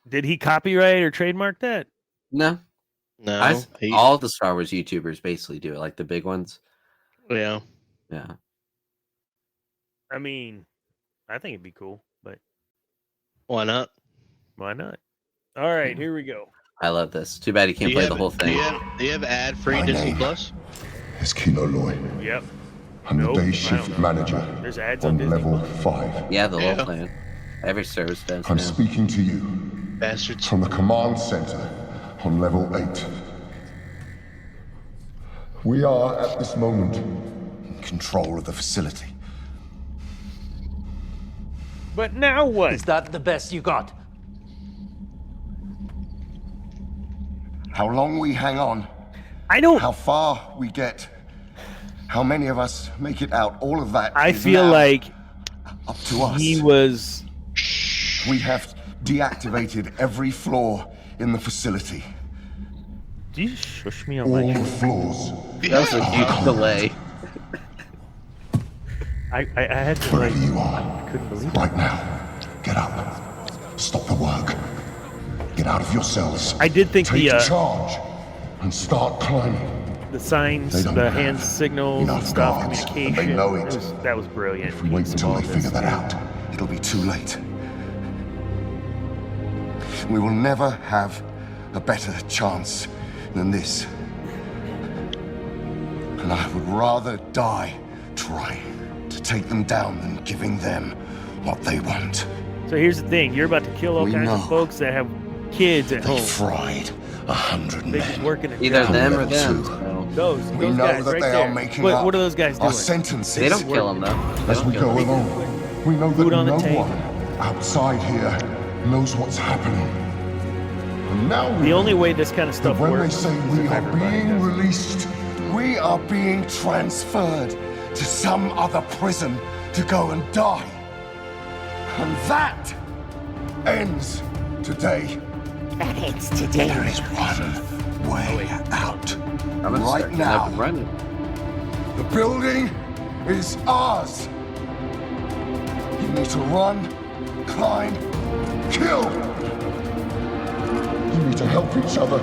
Did he copyright or trademark that? No, No, all the Star Wars YouTubers basically do it, like the big ones. yeah. Yeah. I mean, I think it'd be cool, but Why not? why not? All right, here we go. I love this. Too bad he can't play the whole thing. Do you have ad-free My Disney name. Plus? It's Kilo Loy. Yep. I'm Nope, the I day don't shift know. manager There's ads on on Disney level Plus. 5. Yeah, the Yeah. whole plan. Every service does. I'm now. speaking to you Bastards. from the command center on level 8. We are at this moment in control of the facility. But now what? Is that the best you got? How long we hang on, I don't. how far we get, how many of us make it out, all of that I is feel now like up to us. he was. We have deactivated every floor in the facility. Did you shush me on All my the show? floors. That was a huge delay. I had to Wherever like. you I are, couldn't believe it. right now, get up. Stop the work. Get out of your cells. I did think Take the charge and start climbing. the signs, They don't the have hand signals and enough stuff, guards, and communication. they know it. That was brilliant. If we wait use of until all they this, figure that too. out, it'll be too late. We will never have a better chance than this. And I would rather die trying to take them down than giving them what they want. So here's the thing: you're about to kill all We kinds know. of folks that have kids at They home. fried 100 They just men. working at Either jobs. them or Level them. two. So Those We those know guys that right they there. are making What up are those guys our doing? sentences. they don't kill them though. They As don't we kill go 'em. along, we know that Food on the no table. one outside here knows what's happening. And now we The know only way this kind of that stuff when they works say is we if are everybody being does it. released, we are being transferred to some other prison to go and die. And that ends today. That ends today. There is one way out. I'm gonna Right start getting up and now, running. the building is ours. You need to run, climb, kill. You need to help each other.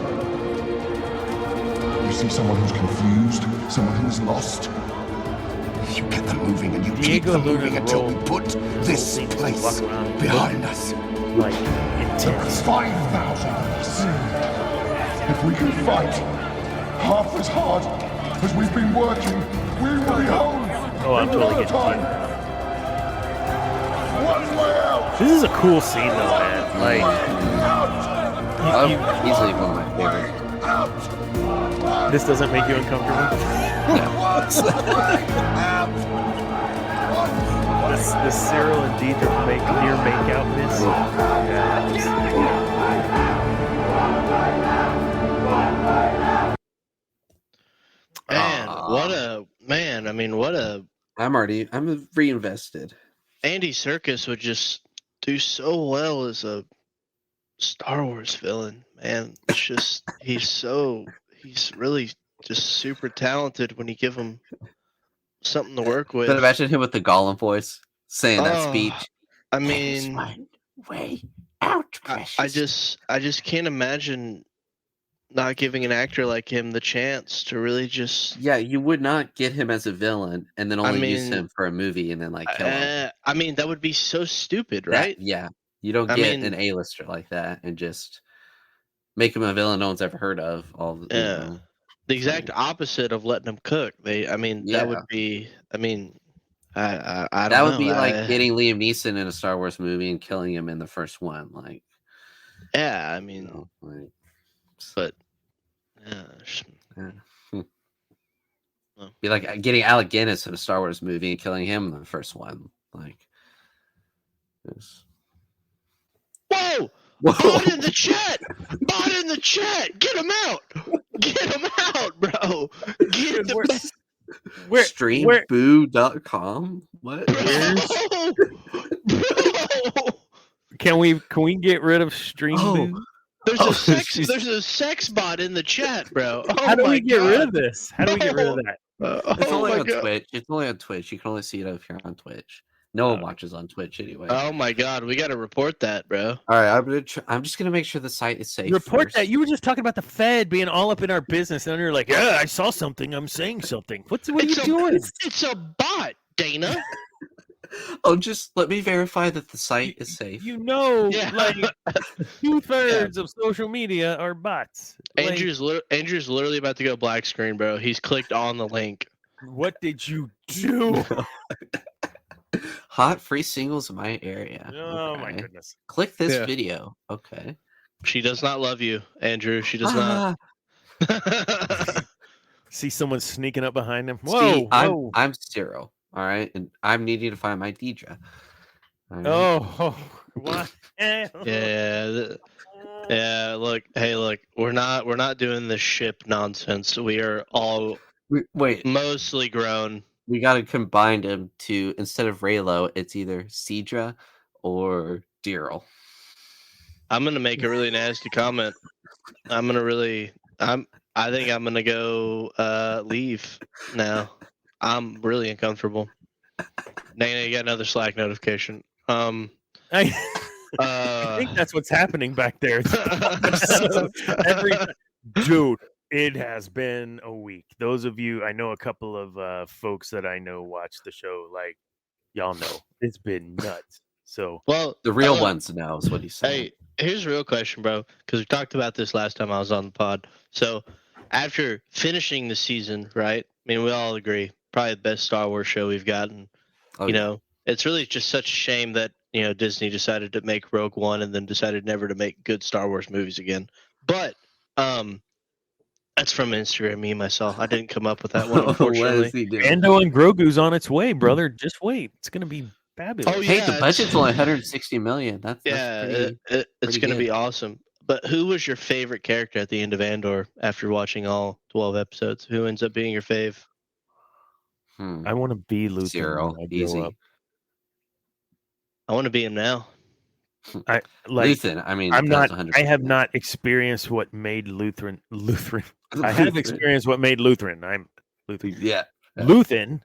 You see someone who's confused, someone who's lost. You get them moving and you keep Diego them Luna's moving until we role put this scene is to place walk around behind us. Like There's intense. 5,000 of us. If we can fight half as hard as we've been working, we will be home. Oh, I'm in totally no getting time. One way out. This is a cool scene though, man. Like Oh, you, easily one of my favorites. this doesn't make you uncomfortable. This Cyril and Deidre near makeout miss. Man, what Aw. a man! I mean, what a I'm reinvested. Andy Serkis would just do so well as a Star Wars villain. Man, it's just he's really just super talented when you give him something to work with. But imagine him with the Gollum voice saying that Oh, speech. I There's mean, one way out, precious. I just can't imagine not giving an actor like him the chance to really just. Yeah, you would not get him as a villain and then only use mean, him for a movie and then like kill him. I mean, that would be so stupid, That- right? yeah, you don't I get mean- an A-lister like that and just make him a villain no one's ever heard of. Yeah. The exact opposite of letting him cook. That would Yeah. be. I mean, I don't That know. would be like getting Liam Neeson in a Star Wars movie and killing him in the first one. Like, Yeah, I mean, you know, like but yeah, be like getting Alec Guinness in a Star Wars movie and killing him in the first one. Like, whoa! whoa! Bot in the chat! Bot in the chat! Get him out! Get him out, bro! Get the Where Streamboo.com? What? bro! Can we get rid of stream? Oh. Boo? There's Oh, there's a sex bot in the chat, bro. Oh How do my we get rid God. of this? How do we get rid of that? It's Oh only my on God. Twitch. It's only on Twitch. You can only see it if you're on Twitch. No one watches on Twitch anyway. Oh my God, we gotta report that, bro. All right, I'm just gonna make sure the site is safe. Report first. that. You were just talking about the Fed being all up in our business, and you're like, "Yeah, I saw something. I'm saying something." What are you doing? It's a bot, Dana. Oh, just let me verify that the site is safe. You know, Yeah. like 2/3 of social media are bots. Like, Andrew's literally about to go black screen, bro. He's clicked on the link. what did you do? Hot free singles in my area. Oh my Okay. goodness! Click this Yeah. video. Okay. She does not love you, Andrew. She does Ah, not. See someone sneaking up behind him. see, Whoa! whoa. I'm Cyril. All right, and I'm needing to find my Deidre. All right? Oh, what? Yeah. Look. Hey, look. We're not doing this ship nonsense. We are all Wait, mostly grown. we got to combine them to, instead of Raylo, it's either Cedra or Daryl. I'm gonna make a really nasty comment. I think I'm gonna go leave now. I'm really uncomfortable. Nana, you got another Slack notification. I think that's what's happening back there. So dude, it has been a week. Those of you, I know a couple of folks that I know watch the show. Like y'all know, it's been nuts. So well, The real ones know is what he's saying. Hey, here's a real question, bro. Because we talked about this last time I was on the pod. So, after finishing the season, right? I mean, we all agree, probably the best Star Wars show we've gotten. Oh, you yeah. know, it's really just such a shame that Disney decided to make Rogue One and then decided never to make good Star Wars movies again. But that's from an Instagram meme I saw. I didn't come up with that one, What unfortunately. is he doing? Ando and Grogu's on its way, brother. Just wait. It's gonna be fabulous. Oh, Hey, yeah, the budget's only 160 million. That's Yeah, pretty, it's pretty going to good. be awesome. But who was your favorite character at the end of Andor after watching all 12 episodes? Who ends up being your fave? I want to be Luthen Cyril, when I grow easy. up. I want to be him now. I like. Luthen, I mean, I'm not. that's 100%. I have not experienced what made Lutheran. I have Lutheran. experienced what made Lutheran. I'm Lutheran. Yeah. Luthen.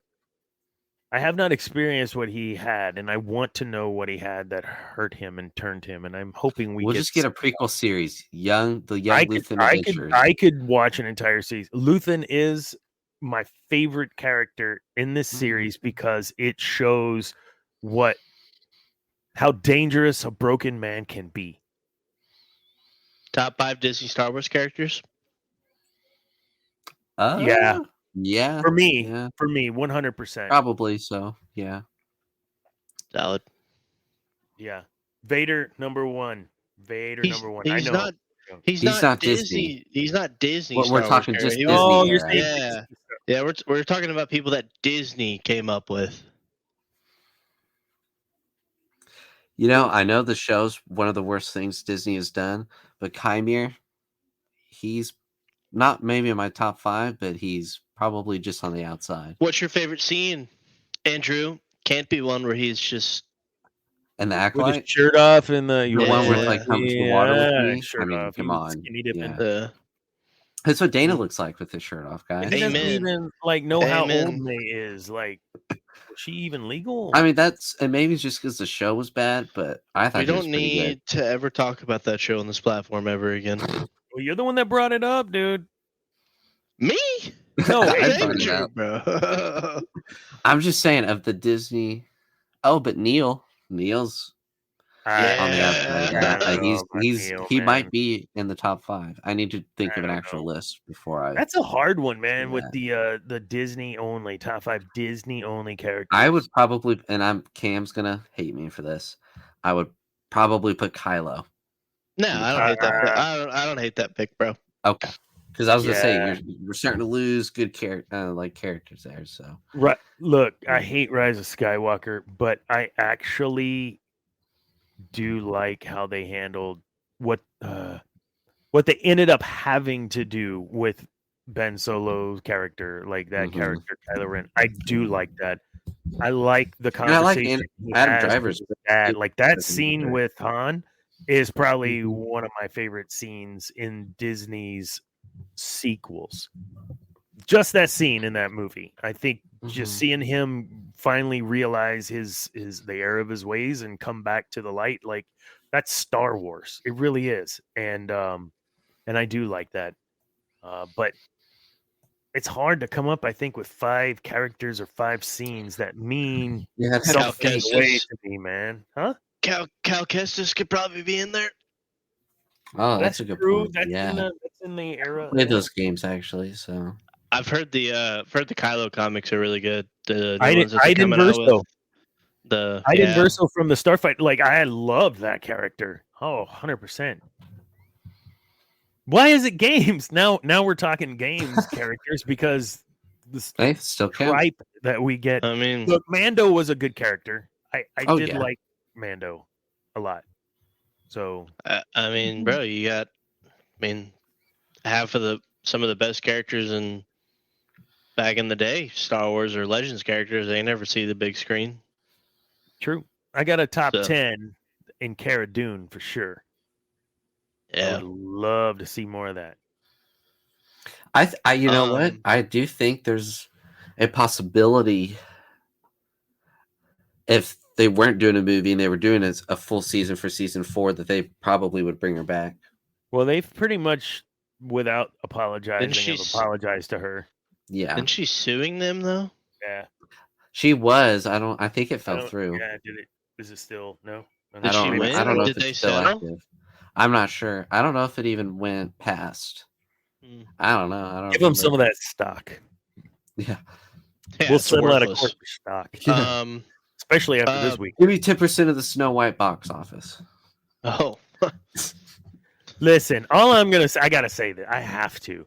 I have not experienced what he had, and I want to know what he had that hurt him and turned him. And I'm hoping We'll just get a prequel series, the young Luthen Adventures. I could watch an entire season. Luthen is my favorite character in this series because it shows how dangerous a broken man can be. Top 5 Disney Star Wars characters? Yeah. Yeah. For me, yeah, 100%. probably so. Yeah. Solid. Yeah. Vader number 1. Number 1. I know. He's He's not not Disney. Disney. He's not Disney. We're Star Wars talking character. just He Disney. was- you're saying Yeah. Disney. Yeah, we're talking about people that Disney came up with. I know the show's one of the worst things Disney has done, but Chimere, he's not maybe in my top 5, but he's probably just on the outside. What's your favorite scene, Andrew? Can't be one where he's just And the With Acolyte, his shirt off and the the one where Yeah. it's like, come to the water with me. Shirt I mean, off. come He was on. skinny dipping. Yeah. That's what Dana looks like with his shirt off, guys. And he doesn't Amen. even know how old Amen. May is. Like, was she even legal? I mean, and maybe it's just because the show was bad, but I thought We he was don't pretty good. need to ever talk about that show on this platform ever again. Well, you're the one that brought it up, dude. Me? No, I Hey, brought it Andrew, up. bro. I'm just saying of the Disney. Oh, but Neil's on the outside. Yeah. He might be in the top 5. I need to think of an don't actual know. list before I. That's a hard one, man. With Yeah. the Disney only top 5 Disney only characters. I would probably, and Cam's gonna hate me for this. I would probably put Kylo. No, I don't hate that pick. I don't hate that pick, bro. Okay, because I was gonna Yeah. say we're starting to lose good characters there. So Right. Look, I hate Rise of Skywalker, but I actually do like how they handled what they ended up having to do with Ben Solo's character, like that character Kylo Ren. I do like that. I like the And I like conversation. he Adam has Driver's with dad. Like that doesn't scene matter. with Han is probably one of my favorite scenes in Disney's sequels. Just that scene in that movie. I think just seeing him finally realize the error of his ways and come back to the light, like that's Star Wars. It really is. And I do like that. But it's hard to come up, I think, with 5 characters or 5 scenes that mean something Kestis. way to me, man. Huh? Cal Kestis could probably be in there. Oh, that's a good true. point. That's Yeah, that's in the era. played those games actually. So I've heard the Kylo comics are really good. The I new ones that they're didn't coming out Verso. with. I didn't Verso from the Starfight. Like I loved that character. Oh, 100%. Why is it games? Now we're talking games characters because the they still count. tripe that we get. I mean, Look, Mando was a good character. I Oh, did yeah. like Mando a lot. So I mean, bro, you got, half of some of the best characters in back in the day, Star Wars or Legends characters, they never see the big screen. True. I got a top So- 10 in Cara Dune for sure. I Yeah. would love to see more of that. You know what? I do think there's a possibility if they weren't doing a movie and they were doing a full season for season 4 that they probably would bring her back. Well, they've pretty much, without apologizing, have she's- apologized to her. Yeah, Isn't she suing them though? Yeah. she was. I think it I fell don't- through. Yeah, did it? Is it still? No? Did I don't. she win, I don't or know did if they it's still settle? active. I'm not sure. I don't know if it even went past. Hmm. I don't know. I don't Give them some of remember. that stock. Yeah. Yeah, We'll it's settle out of worthless. court for stock, Um. especially after this week. Give me 10% of the Snow White box office. Oh. Listen, all I'm gonna say, I gotta say that I have to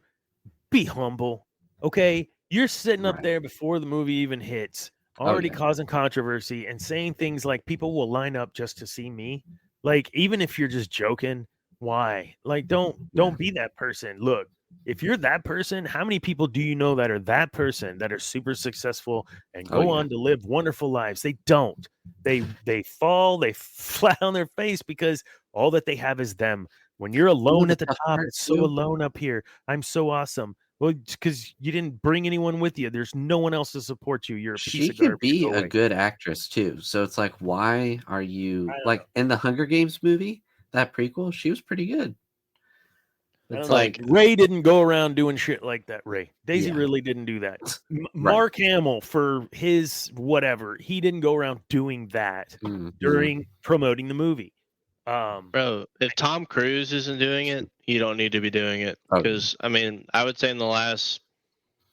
be humble. Okay, you're sitting up Right. there before the movie even hits, already yeah. causing controversy and saying things like people will line up just to see me. Like, even if you're just joking, why? Like, don't be that person. Look, if you're that person, how many people do you know that are that person that are super successful and go Oh, yeah. on to live wonderful lives? They don't. They fall, they flat on their face because all that they have is them. When you're alone the at the tough top, part, it's so too? alone up here. I'm so awesome. Well, because you didn't bring anyone with you. There's no one else to support you. You're a piece She of could garbage. be Go a away. good actress too. So it's like, why are you I don't like in the Hunger Games movie, that prequel? She was pretty good. I It's don't know. like, Ray didn't go around doing shit like that. Ray Daisy Yeah. really didn't do that. Right. Mark Hamill, for his whatever, he didn't go around doing that mhm. during promoting the movie. Bro, if Tom Cruise isn't doing it, you don't need to be doing it. Oh. Because, I mean, I would say in the last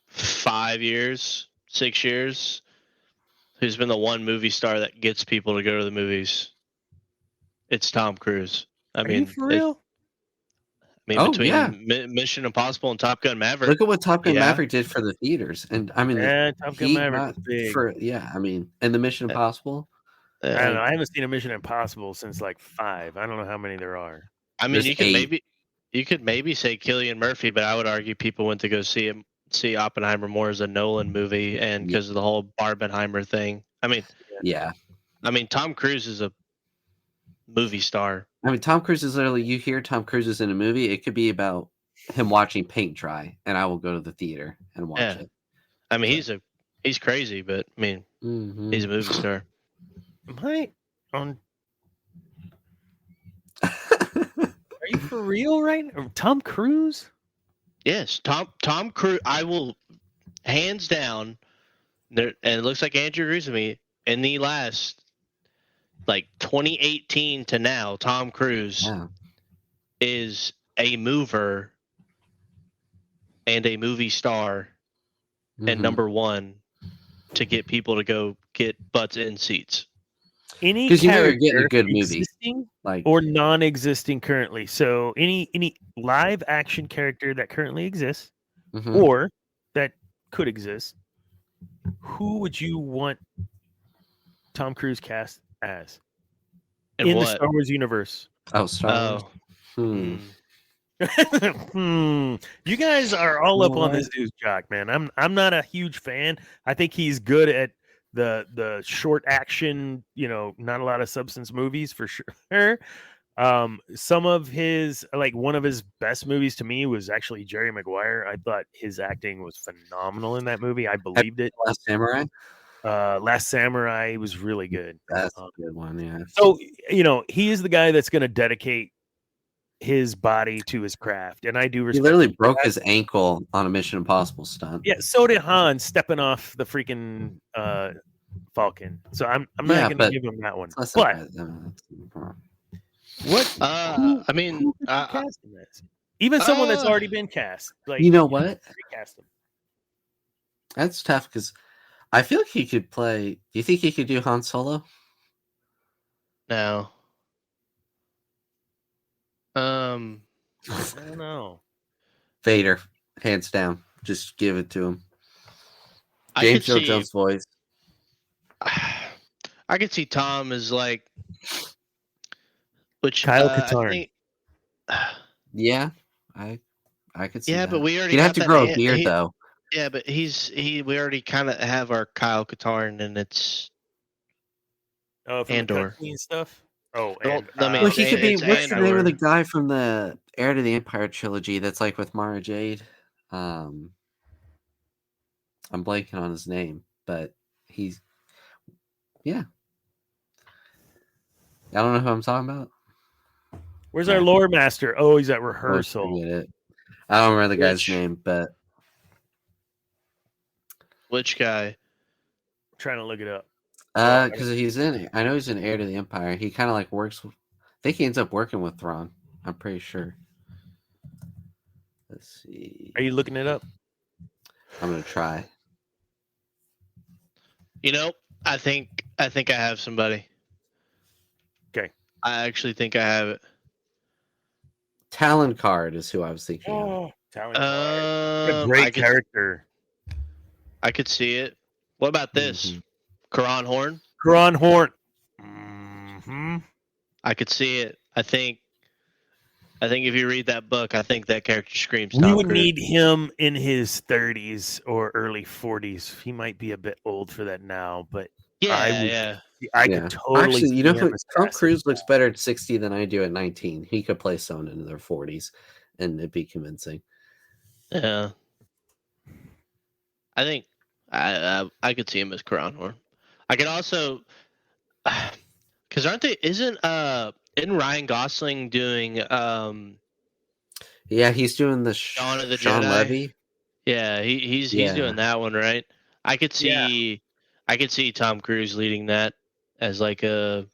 5 years, 6 years, who's been the one movie star that gets people to go to the movies? It's Tom Cruise. I Are mean, you for real? Oh, between yeah. Mission Impossible and Top Gun Maverick, Look at what Top Gun Yeah. Maverick did for the theaters, and I mean, Yeah, Top Gun he Maverick got was big. for I mean, and the Mission Impossible. I don't know. uh, I haven't seen a Mission Impossible since like 5. I don't know how many there are. I mean, There's you could 8. maybe say Cillian Murphy, but I would argue people went to go see Oppenheimer more as a Nolan movie, and because of the whole Barbenheimer thing. Yeah, I mean, Tom Cruise is a movie star. I mean, Tom Cruise is literally. You hear Tom Cruise is in a movie, it could be about him watching paint dry, and I will go to the theater and watch Yeah. it. I mean, he's crazy, but I mean, Mhm. he's a movie star. Am I on? Are you for real right now? Tom Cruise? Yes, Tom Cruise. I will hands down. There, and it looks like Andrew agrees with me. In the last, like 2018 to now, Tom Cruise Yeah. is a mover and a movie star and Mhm. number one to get people to go get butts in seats. Any 'Cause you know you're character getting a good movie. existing Like, or non-existing currently. So any live action character that currently exists mhm. or that could exist, who would you want Tom Cruise cast as And in the what? Star Wars universe? Oh, Star Wars. Oh, Hmm. You guys are all up on What? this dude's jock, man. I'm not a huge fan. I think he's good at the short action, not a lot of substance movies for sure. Some of his, like, one of his best movies to me was actually Jerry Maguire. I thought his acting was phenomenal in that movie. I believed it. Last Samurai. Last Samurai was really good. That's a good one. Yeah. So, he is the guy that's going to dedicate his body to his craft, and I do He respect literally him for broke that. his ankle on a Mission Impossible stunt. Yeah, so did Han stepping off the freaking Falcon. So I'm not Yeah, going to but give him that one. Let's But not- what? I mean, who would you cast him as? Even someone that's already been cast. Like, You know what? Recast him. That's tough because I feel like he could play. Do you think he could do Han Solo? no. I don't know. Vader, hands down. Just give it to him. I James could Earl see- Jones' voice. I could see Tom as like, which Kyle I Katarn. think- Yeah, I could see. Yeah, that. but we already He'd have got to that grow a an- beard he- though. Yeah, but we already kind of have our Kyle Katarn, and it's From Andor. the cutscene stuff. Oh, Well, and I mean, Well, he could be. it's What's the name of the Andor. guy from the Heir to the Empire trilogy that's like with Mara Jade? I'm blanking on his name, but he's yeah. I don't know who I'm talking about. where's our lore master? Oh, he's at Oh, rehearsal. forget it. I don't remember the guy's name, but Which guy? Trying to look it up. because he's in. I know he's in Heir to the Empire. He kind of like works. I think he ends up working with Thrawn. I'm pretty sure. Let's see. Are you looking it up? I'm gonna try. You know, I think I have somebody. Okay. I actually think I have it. Talon Card is who I was thinking of. Oh, a great I character. I could see it. What about this? Karan Horn? Karan Horn. Mm-hmm. I could see it. I think if you read that book, I think that character screams We Tom would Cruise. need him in his 30s or early 40s. He might be a bit old for that now, but I could totally. Actually, you know see who? him as Tom Cassian. Cruise looks better at 60 than I do at 19. He could play someone in their 40s, and it'd be convincing. Yeah. I think I could see him as Karan Horn. I could also, because isn't Ryan Gosling doing Yeah, he's doing the Shaun of the Sean Jedi? Levy. Yeah, he's doing that one, right? I could see Tom Cruise leading that as like a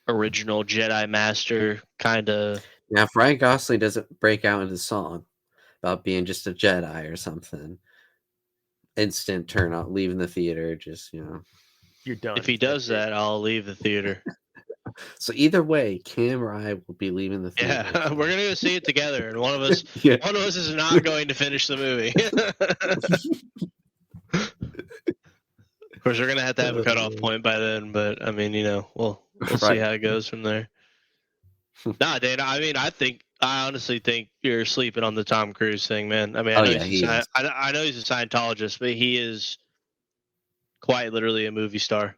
original Jedi Master kind of. Now, if Ryan Gosling doesn't break out into song about being just a Jedi or something, instant turn off, leaving the theater, just You're done. If he does that, I'll leave the theater. So either way, Cam or I will be leaving the theater. Yeah, we're gonna go see it together, and one of us is not going to finish the movie. Of course, we're gonna have to have a cutoff point by then, but I mean, we'll see how it goes from there. Nah, Dana. I mean, I honestly think you're sleeping on the Tom Cruise thing, man. I mean, I know he's a Scientologist, but he is quite literally a movie star.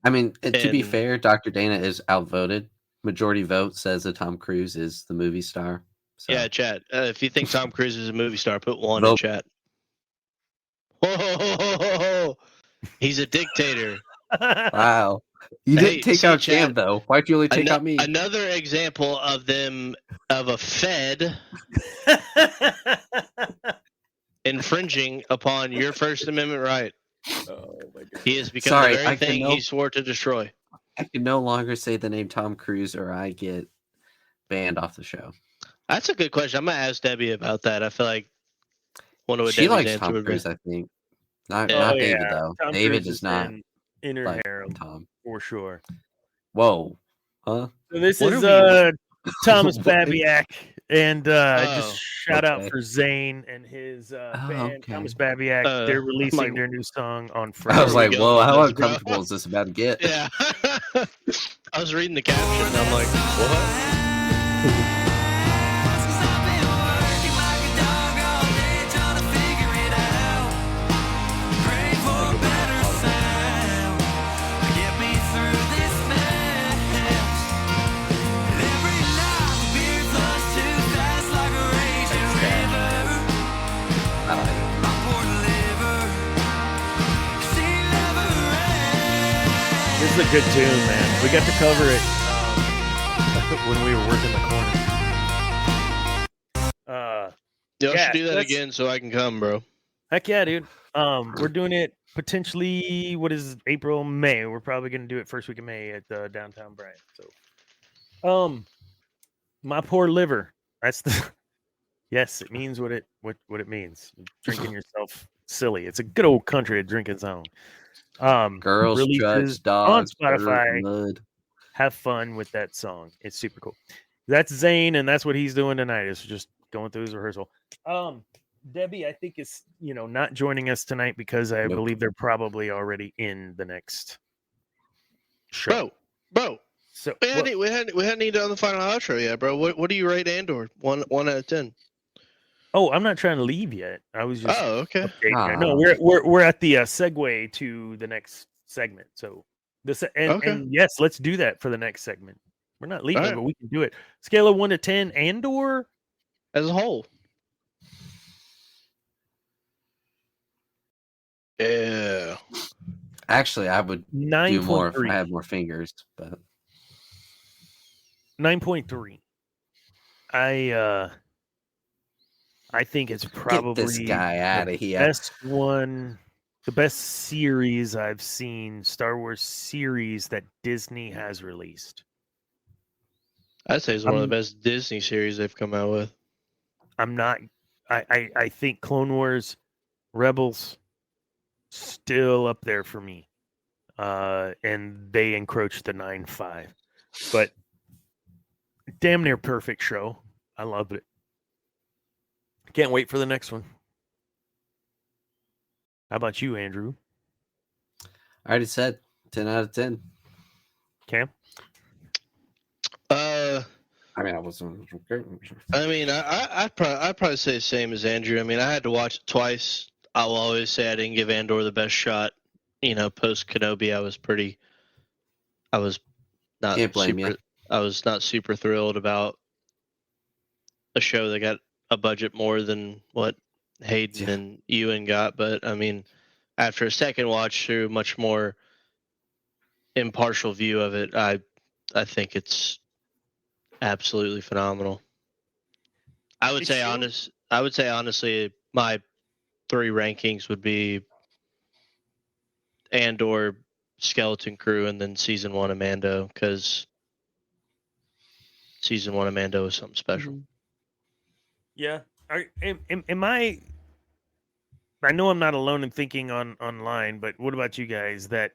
I mean, to be fair, Dr. Dana is outvoted. Majority vote says that Tom Cruise is the movie star. So. Yeah, chat. If you think Tom Cruise is a movie star, put one in chat. Whoa, he's a dictator. Wow. You didn't take out Cam, though. Why'd you only take out me? Another example of a Fed infringing upon your First Amendment right. Oh my God. He has become the very thing he swore to destroy. I can no longer say the name Tom Cruise or I get banned off the show. That's a good question. I'm going to ask Debbie about that. I feel like one of what she Debbie's likes answer Tom would Cruise, be. I think. Not David, though. Tom David Cruise does not in her like harem, Tom. for sure. Whoa. Huh? So this What is Thomas Babiak, and just shout out for Zane and his band, Thomas Babiak. They're releasing their new song on Friday. I was like, whoa, how uncomfortable is this about to get? Yeah. I was reading the caption, and I'm like, what? This is a good tune, man. We got to cover it when we were working the corner. Y'all should do that again so I can come, bro. Heck yeah, dude. We're doing it potentially. What is April, May? We're probably gonna do it first week of May at downtown Bryant. So, my poor liver. That's the. Yes, it means what it means. Drinking yourself silly. It's a good old country of drinking zone. Girls, trucks, dogs, on Spotify. Have fun with that song. It's super cool. That's Zane, and that's what he's doing tonight. Is just going through his rehearsal. Debbie, I think is not joining us tonight because I believe they're probably already in the next show. Bro. So we hadn't even done the final outro yet, bro. What do you rate Andor? One out of 10. Oh, I'm not trying to leave yet. I was just Oh, okay. updating. No, we're at the segue to the next segment. So Okay. and yes, let's do that for the next segment. We're not leaving, right. but we can do it. Scale of 1 to 10, Andor. As a whole. Yeah. Actually, I would do more if I 9.3. had more fingers, but 9.3. I think it's get probably this guy out the of here. best one, the best series I've seen, Star Wars series that Disney has released. I'd say it's one of the best Disney series they've come out with. I'm not. I think Clone Wars, Rebels, still up there for me, and they encroached the 9.5, but damn near perfect show. I loved it. Can't wait for the next one. How about you, Andrew? I already said 10 out of 10. Cam? I mean, I wasn't. I mean, I'd probably say the same as Andrew. I mean, I had to watch it twice. I will always say I didn't give Andor the best shot. You know, post Kenobi, I was not Can't blame super. you. I was not super thrilled about a show that got a budget more than what Hayden and Ewan got. But I mean, after a second watch through, much more impartial view of it, I think it's absolutely phenomenal. I would say honestly, my 3 rankings would be Andor, Skeleton Crew, and then season 1 of Mando, because season 1 of Mando is something special. Yeah. Am I know I'm not alone in thinking online, but what about you guys? That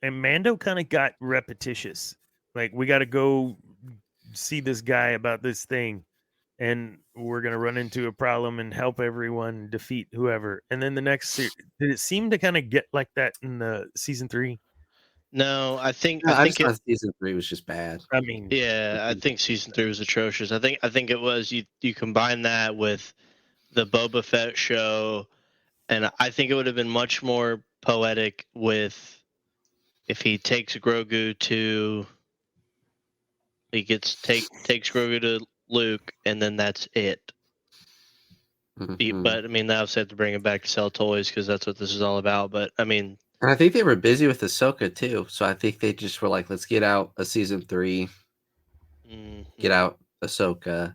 and Mando kind of got repetitious. Like, we got to go see this guy about this thing, and we're gonna run into a problem and help everyone defeat whoever. And then the next did it seem to kind of get like that in the season 3? No, I think thought season 3 was just bad. I mean, yeah, I think season 3 was atrocious. I think it was you combine that with the Boba Fett show, and I think it would have been much more poetic if he takes Grogu to takes Grogu to Luke, and then that's it. Mhm. But I mean, they also have to bring him back to sell toys because that's what this is all about. But I mean, And I think they were busy with Ahsoka too, so I think they just were like, let's get out a season 3, get out Ahsoka.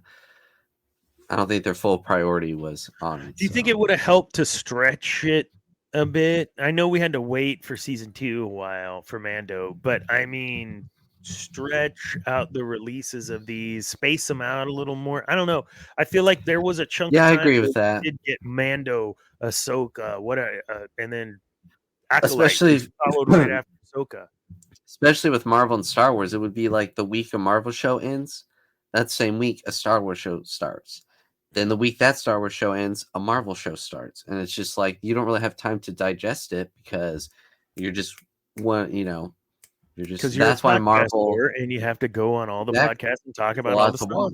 I don't think their full priority was on it. Do you think it would have helped to stretch it a bit? I know we had to wait for season 2 a while for Mando, but I mean, stretch out the releases of these, space them out a little more. I don't know. I feel like there was a chunk of I time agree where with that. we did get Mando, Ahsoka, and then Acolyte Especially followed right after Ahsoka. Especially with Marvel and Star Wars, it would be like the week a Marvel show ends, that same week a Star Wars show starts. Then the week that Star Wars show ends, a Marvel show starts. And it's just like you don't really have time to digest it because you're just Because that's why Marvel and you have to go on all the podcasts and talk about all the stuff.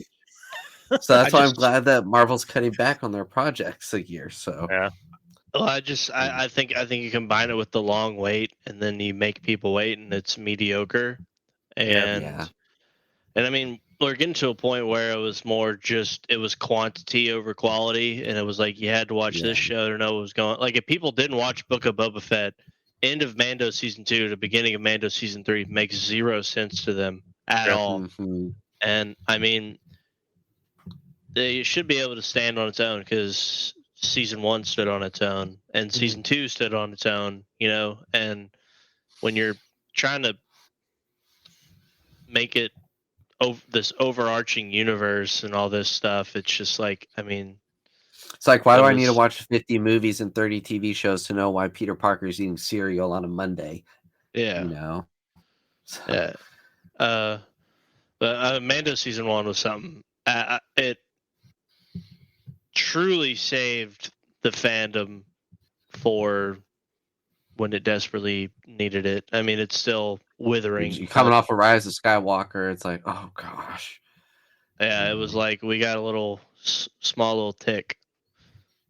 So that's why I'm glad that Marvel's cutting back on their projects a year. So yeah. Well, I think you combine it with the long wait, and then you make people wait, and it's mediocre. And I mean, we're getting to a point where it was more just it was quantity over quality, and it was like you had to watch this show to know what was going. Like if people didn't watch Book of Boba Fett, end of Mando season 2 to beginning of Mando season 3 makes 0 sense to them at all. Mm-hmm. And I mean, they should be able to stand on its own because season 1 stood on its own and season 2 stood on its own, and when you're trying to make it this overarching universe and all this stuff, it's just like, I mean, it's like, why do I need to watch 50 movies and 30 TV shows to know why Peter Parker is eating cereal on a Monday? Yeah. Yeah. But Mando season 1 was something. It truly saved the fandom for when it desperately needed it. I mean, it's still withering. Coming off of Rise of Skywalker, it's like, oh gosh. Yeah, it was like we got a little small little tick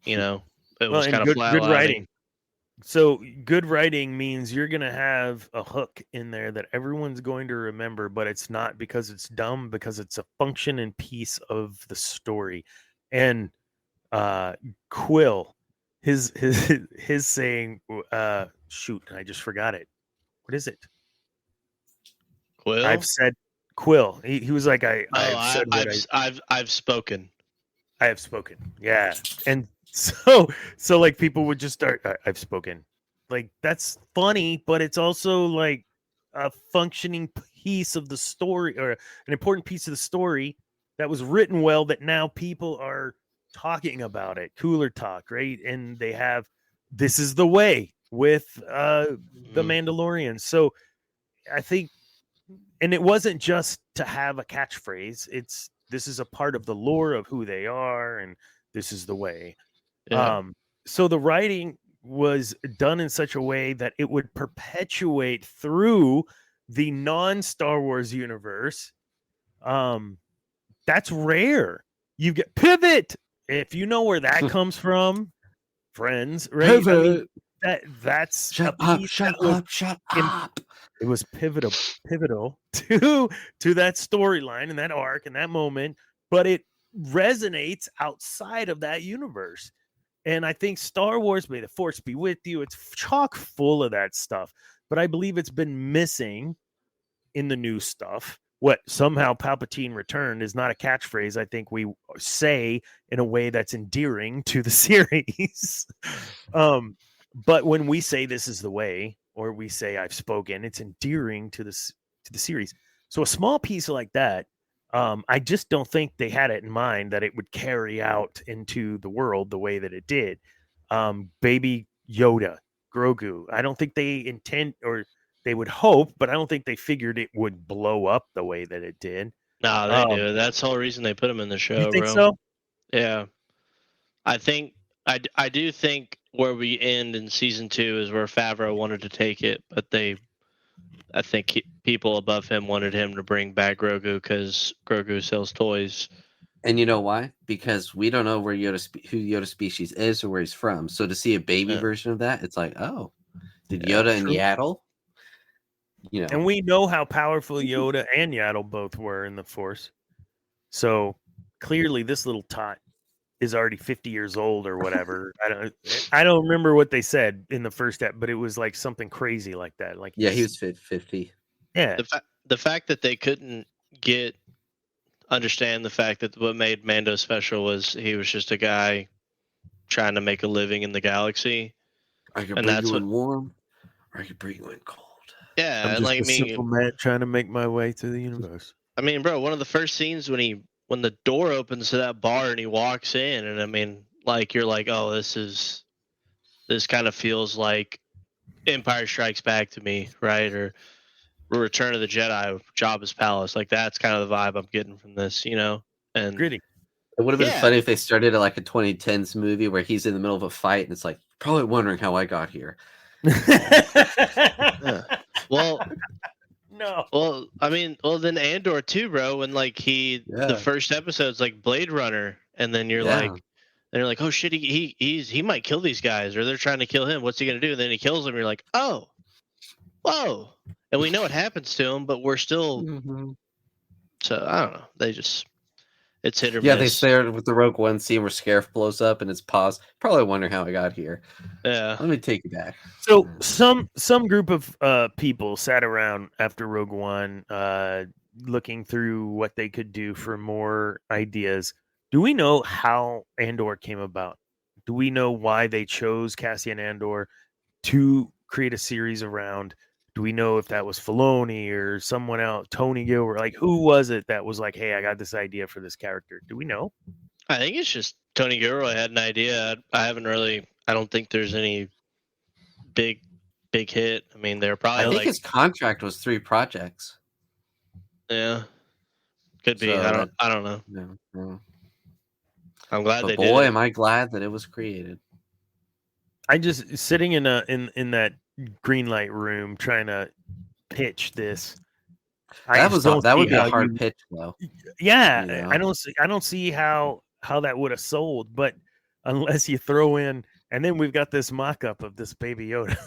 you know, it Well, was and kind of good writing. flatlining. So good writing means you're going to have a hook in there that everyone's going to remember, but it's not because it's dumb, because it's a function and piece of the story. And Quill, his saying, shoot, I just forgot it. What is it? Quill? I've said Quill. He was like, I've spoken. I have spoken. Yeah. And so like people would just start, I've spoken. Like that's funny, but it's also like a functioning piece of the story, or an important piece of the story that was written well, that now people are talking about it. Cooler talk, right? And they have This Is the Way with the Mandalorian. So I think, and it wasn't just to have a catchphrase. This is a part of the lore of who they are, and this is the way. Yeah. So the writing was done in such a way that it would perpetuate through the non-Star Wars universe. That's rare. You get Pivot, if you know where that comes from, friends, right? Pivot. I mean, that's Shut a up! piece Shut that was up! Shut up! It was pivotal to that storyline and that arc and that moment, but it resonates outside of that universe. And I think Star Wars, may the force be with you, it's chock full of that stuff. But I believe it's been missing in the new stuff. What somehow Palpatine returned is not a catchphrase I think we say in a way that's endearing to the series. But when we say this is the way, or we say I've spoken, it's endearing to the series. So a small piece like that, I just don't think they had it in mind that it would carry out into the world the way that it did. Baby Yoda, Grogu, I don't think they intend, or they would hope, but I don't think they figured it would blow up the way that it did. No, they do. That's the whole reason they put him in the show, You think bro. so? Yeah. I do think where we end in season 2 is where Favreau wanted to take it, but I think people above him wanted him to bring back Grogu because Grogu sells toys. And you know why? Because we don't know where who Yoda species is or where he's from. So to see a baby version of that, it's like, oh, did Yoda and Yaddle? You know, and we know how powerful Yoda and Yaddle both were in the Force. So clearly, this little tot is already 50 years old or whatever. I don't remember what they said in the first step, but it was like something crazy like that. Like he was 50. Yeah. The fact that they couldn't understand the fact that what made Mando special was he was just a guy trying to make a living in the galaxy. I could bring you in warm, or I could bring you in cold. Yeah, I'm just a simple man trying to make my way through the universe. I mean, bro, one of the first scenes when the door opens to that bar and he walks in, and I mean, like, you're like, oh, this kind of feels like Empire Strikes Back to me, right? Or Return of the Jedi, Jabba's palace. Like, that's kind of the vibe I'm getting from this, you know? And gritty. It would have been funny if they started like a 2010s movie where he's in the middle of a fight and it's like, probably wondering how I got here. Well, no. Well, I mean, then Andor too, bro. When like the first episode's like Blade Runner, and then you're like, oh shit, he might kill these guys, or they're trying to kill him. What's he gonna do? And then he kills them. You're like, oh, whoa, and we know what happens to him, but we're still. So I don't know. It's hit or miss. Yeah, they started with the Rogue One scene where Scarif blows up and it's paused. Probably wondering how I got here. Yeah. Let me take you back. So some group of people sat around after Rogue One, looking through what they could do for more ideas. Do we know how Andor came about? Do we know why they chose Cassian Andor to create a series around? Do we know if that was Filoni or someone else, Tony Gilroy? Like, who was it that was like, hey, I got this idea for this character? Do we know? I think it's just Tony Gilroy had an idea. I don't think there's any big hit. I mean, they're probably. I think his contract was 3 projects. Yeah, could be. So I don't know. No. I'm glad they did. Boy, am I glad that it was created. I just sitting in that green light room trying to pitch this. That would be a hard pitch, though. Yeah, you know? I don't see how that would have sold, but unless you throw in. And then we've got this mock-up of this Baby Yoda.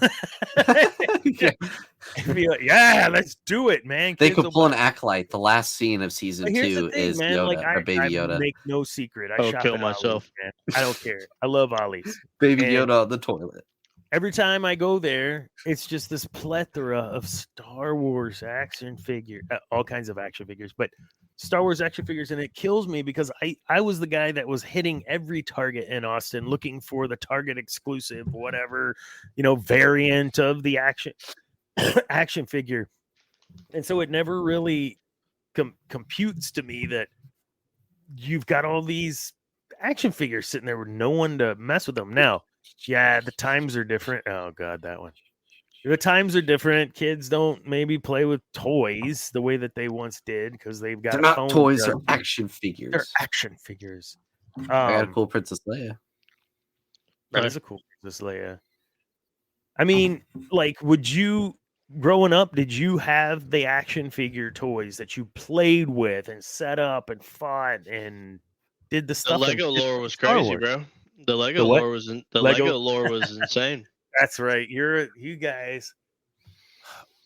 Be like, yeah, let's do it, man. They Kids could will pull an buy- acolyte. The last scene of season But here's the 2 thing, is man. Yoda, Like or Baby I Yoda. make no secret. I I'll shop kill at myself. Ollie's, man. I don't care. I love Ollie's. Baby And Yoda on the toilet. every time I go there, it's just this plethora of Star Wars action figure, all kinds of action figures, but Star Wars action figures, and it kills me because I was the guy that was hitting every Target in Austin looking for the Target exclusive, whatever, variant of the action figure, and so it never really computes to me that you've got all these action figures sitting there with no one to mess with them. Now, yeah, the times are different. Oh God, that one. The times are different. Kids don't maybe play with toys the way that they once did because they've got They're not phones toys, out they're there. action figures. They're action figures. I got a cool Princess Leia. That is a cool Princess Leia. I mean, like, growing up, did you have the action figure toys that you played with and set up and fought and did the The stuff? Lego lore was crazy, bro. The Lego what? lore was Lego- Lego lore was insane. That's right. You guys.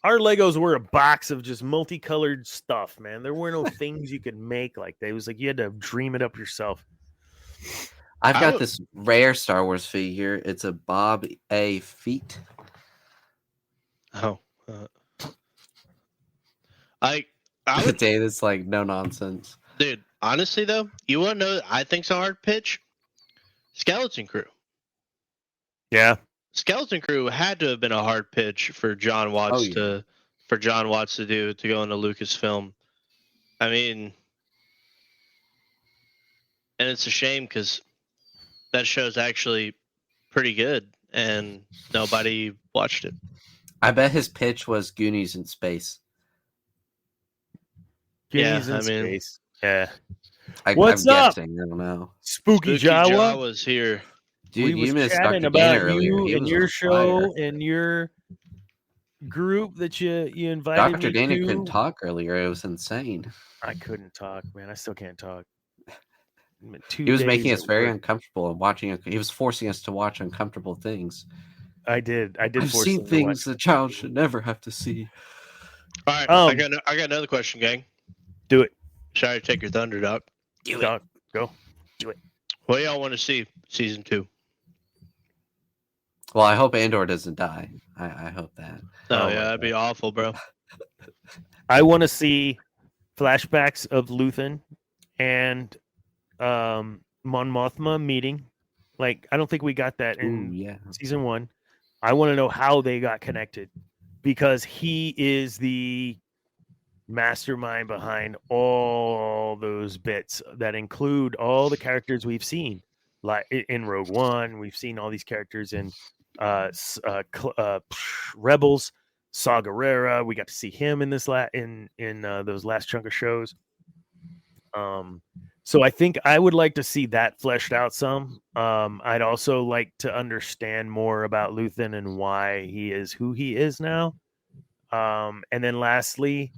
Our Legos were a box of just multicolored stuff, man. There were no things you could make like that. It was like you had to dream it up yourself. I've got this rare Star Wars figure. It's a Bob A. Fett. Oh, I The would, day that's like no nonsense. dude. Honestly, though, you want to know? I think's a hard pitch. Skeleton Crew. Yeah. Skeleton Crew had to have been a hard pitch for John Watts to do to go into Lucasfilm. I mean, and it's a shame because that show's actually pretty good and nobody watched it. I bet his pitch was Goonies in space. Goonies Yeah, in I mean- space. Yeah. What's I'm up? guessing. I don't know. Spooky Jawa Jawa. was here. Dude, we you was missed chatting Dr. about Dana earlier. you He and was your on show fire. and your group that you invited Dr. me Dana to. couldn't talk earlier. It was insane. I couldn't talk, man. I still can't talk. He was making us very uncomfortable and watching. He was forcing us to watch uncomfortable things. I did. I've force seen them to things watch. a child should never have to see. All right, Um, I got another question, gang. Do it. Sorry to take your thunder, Doc. Doc, go. What do y'all want to see season 2? Well, I hope Andor doesn't die. I hope that. Oh, Oh my yeah, that'd be awful, bro. I want to see flashbacks of Luthen and Mon Mothma meeting. Like, I don't think we got that in Ooh, yeah. season 1. I want to know how they got connected because he is the mastermind behind all those bits that include all the characters we've seen. Like in Rogue One, we've seen all these characters in Rebels. Saw Gerrera, we got to see him in this those last chunk of shows. So I think I would like to see that fleshed out some. I'd also like to understand more about Luthen and why he is who he is now. And then lastly,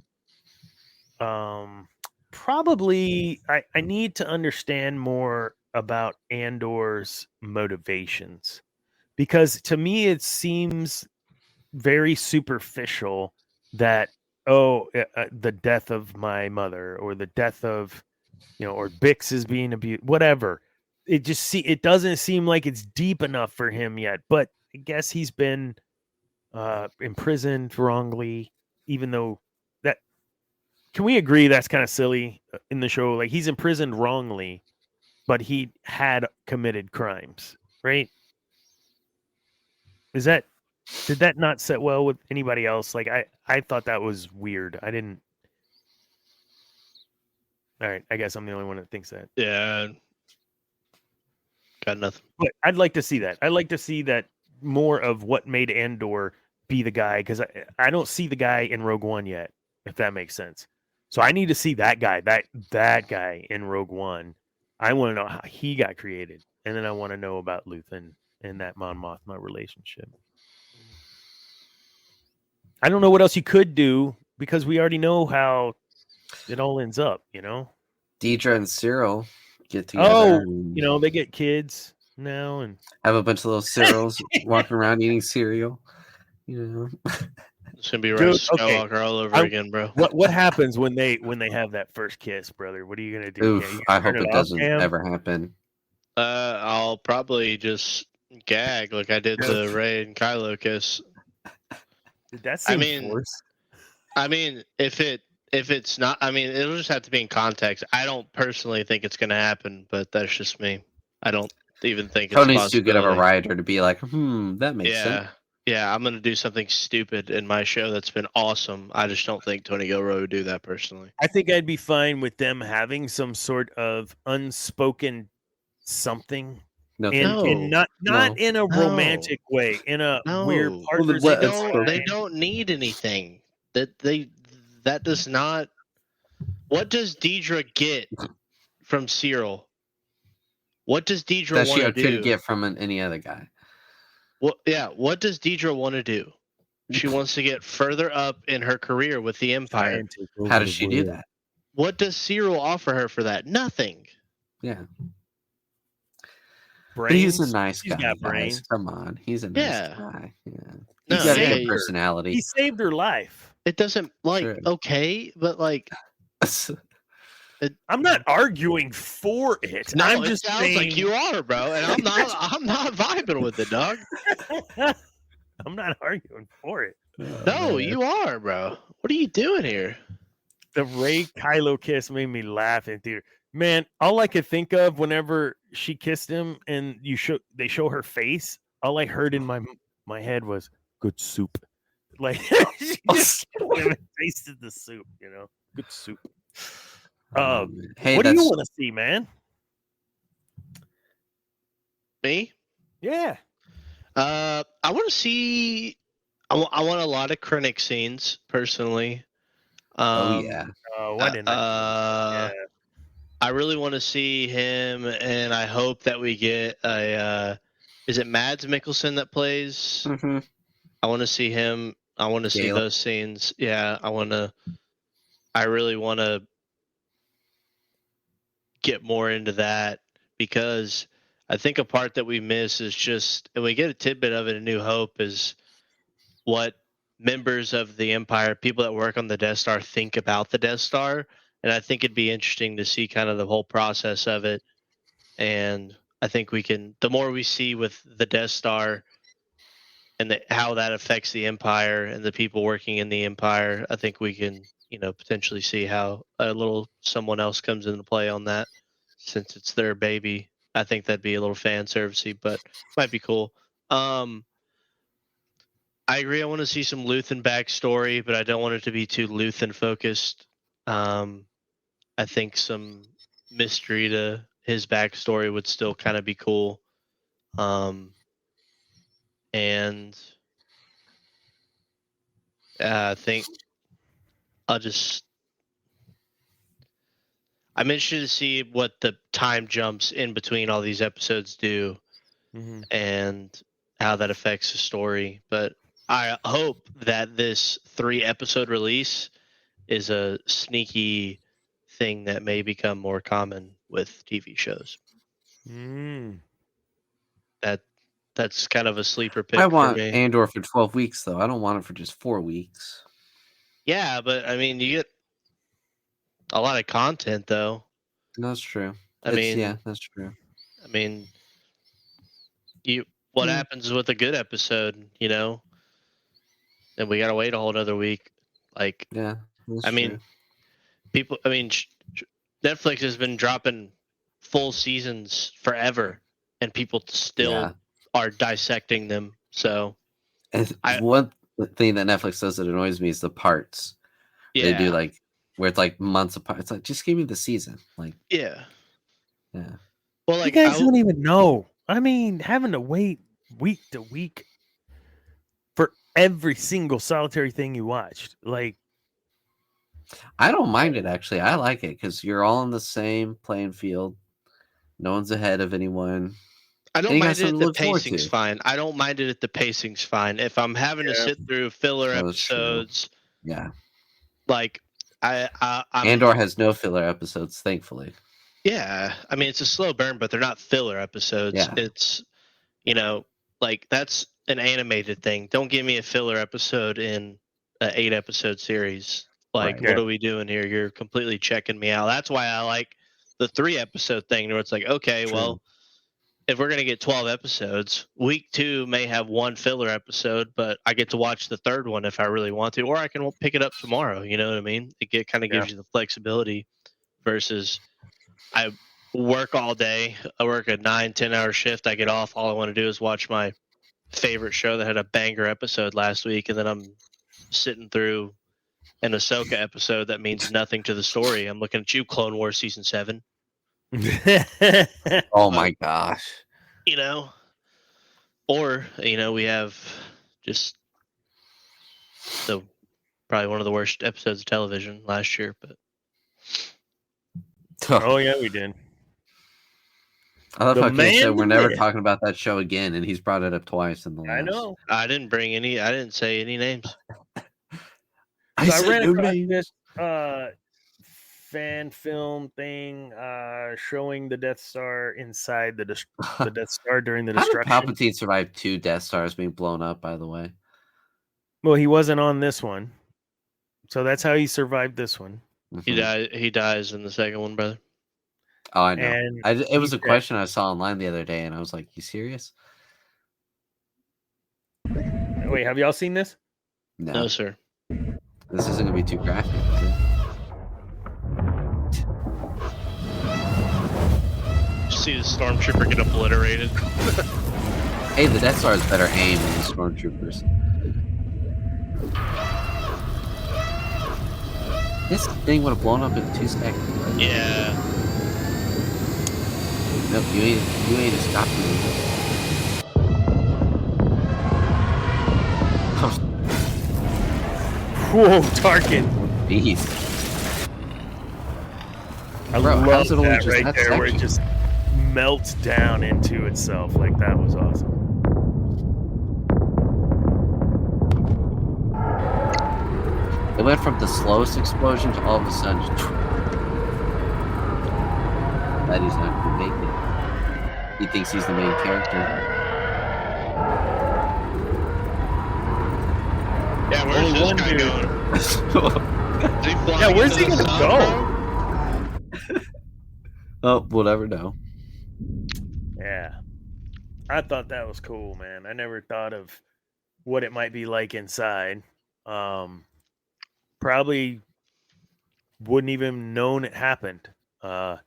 probably I need to understand more about Andor's motivations, because to me it seems very superficial that the death of my mother or the death of or Bix is being abused, whatever. It doesn't seem like it's deep enough for him yet, but I guess he's been imprisoned wrongly, even though that, can we agree that's kind of silly in the show? Like, he's imprisoned wrongly, but he had committed crimes, right? Did that not set well with anybody else? Like, I thought that was weird. I didn't. All right, I guess I'm the only one that thinks that. Yeah. Got nothing. But I'd like to see that. I'd like to see that more of what made Andor be the guy, because I don't see the guy in Rogue One yet, if that makes sense. So I need to see that guy, that guy in Rogue One. I want to know how he got created, and then I want to know about Luthen and that Mon Mothma relationship. I don't know what else you could do, because we already know how it all ends up, Deidre and Cyril get together. Oh, and they get kids. now and Have a bunch of little cereals walking around eating cereal. It's gonna be Rise Dude, of okay. Skywalker all over again, bro. what happens when they have that first kiss, brother? What are you gonna do? Oof, You I turn hope it off, doesn't Cam? ever happen. I'll probably just gag like I did the Rey and Kylo kiss. Did that seem mean, forced? I mean, if it's not, I mean, it'll just have to be in context. I don't personally think it's gonna happen, but that's just me. I don't even think it's Tony's too good of a possibility. writer to be like, that makes sense. Yeah, I'm gonna do something stupid in my show that's been awesome. I just don't think Tony Gilroy would do that personally. I think I'd be fine with them having some sort of unspoken something. No, In not No. in a romantic way, in a weird No. partners. Well, They don't need anything. That does not. What does Deidre get from Cyril? What does Deidre that want she to do? couldn't get from any other guy. Well, yeah. What does Deidre want to do? She wants to get further up in her career with the Empire. How does she do that? What does Cyril offer her for that? Nothing. Yeah. Brains? But he's a nice He's guy. got Guys. brains. Come on. He's a nice Yeah. guy. Yeah. No, He's got a yeah, good personality. He saved her life. It doesn't Sure. okay, but like I'm not arguing for it. no, I'm it just sounds saying like you are, bro, and I'm not. I'm not vibing with it, dog. I'm not arguing for it. No, you are, bro. What are you doing here? The Rey Kylo kiss made me laugh in theater. Man, all I could think of whenever she kissed him and they show her face, all I heard in my head was good soup. Like she just tasted the soup, good soup. Hey, what do you want to see, man? Me? Yeah. I want to see. I want a lot of Krennic scenes personally. yeah. Why didn't I? Yeah. I really want to see him, and I hope that we get a. Is it Mads Mikkelsen that plays? Mm-hmm. I want to see him. I want to see those scenes. Yeah, I really want to get more into that because I think a part that we miss is just, and we get a tidbit of it in New Hope, is what members of the Empire, people that work on the Death Star, think about the Death Star. And I think it'd be interesting to see kind of the whole process of it. And I think the more we see with the Death Star and how that affects the Empire and the people working in the Empire, I think we can, potentially see how a little someone else comes into play on that since it's their baby. I think that'd be a little fan servicey, but might be cool. I agree. I want to see some Luthen backstory, but I don't want it to be too Luthen focused. I think some mystery to his backstory would still kind of be cool. And I think I'm interested to see what the time jumps in between all these episodes do and how that affects the story. But I hope that this 3-episode release is a sneaky thing that may become more common with TV shows. That's kind of a sleeper pick. I want for me. Andor for 12 weeks, though. I don't want it for just 4 weeks. Yeah, but I mean, you get a lot of content, though. That's true. Yeah, that's true. I mean, what happens with a good episode, and we gotta wait a whole another week. Like, yeah, I mean, people. I mean, Netflix has been dropping full seasons forever, and people still are dissecting them. So, one thing that Netflix does that annoys me is the parts. Yeah. They do like where it's like months apart. It's like just give me the season. Like yeah. Well, like you guys don't even know. I mean, having to wait week to week for every single solitary thing you watched, like. I don't mind it actually. I like it because you're all on the same playing field. No one's ahead of anyone. I don't mind it if the pacing's fine. I don't mind it if the pacing's fine. If I'm having to sit through filler episodes, yeah, like I'm Andor has no filler episodes, thankfully. Yeah, I mean it's a slow burn, but they're not filler episodes. Yeah. It's like that's an animated thing. Don't give me a filler episode in an 8-episode series. Like, Right. what Yeah. are we doing here? You're completely checking me out. That's why I like the 3-episode thing, where it's like, okay, True. well, if we're gonna get 12 episodes, week 2 may have one filler episode, but I get to watch the third one if I really want to, or I can pick it up tomorrow. You know what I mean? It kind of gives you the flexibility versus I work all day. I work a 9-10 hour shift. I get off. All I want to do is watch my favorite show that had a banger episode last week, and then I'm sitting through an Ahsoka episode that means nothing to the story. I'm looking at you, Clone Wars season 7. Oh my gosh. You know, or we have just probably one of the worst episodes of television last year, but. Oh yeah, we did. I love The how Ken man said we're never did. talking about that show again, and he's brought it up twice in the last. I know. I didn't say any names. I So said ran no across names. this fan film thing showing the Death Star inside the Death Star during the How did destruction. Palpatine survive 2 Death Stars being blown up, by the way? Well, he wasn't on this one, so that's how he survived this one. He dies in the second one, brother. Oh, I know. And It was he a said- question I saw online the other day, and I was like, "You serious?" Wait, have y'all seen this? No, sir. This isn't gonna be too graphic, is it? See the stormtrooper get obliterated. Hey, the Death Star has better aim than the stormtroopers. This thing would have blown up in 2 seconds. Right? Yeah. Nope, you ain't stopped me. Whoa, Tarkin! Beast. I Bro, love how's it only that just right that there, where it section? just melts down into itself. Like that was awesome. It went from the slowest explosion to all of a sudden. That he's not gonna make it. He thinks he's the main character. Yeah, where's Only this one guy dude. going? Is he flying Yeah, where's he into the gonna sun, go? Oh, we'll never know. Yeah, I thought that was cool, man. I never thought of what it might be like inside. Probably wouldn't even known it happened. No,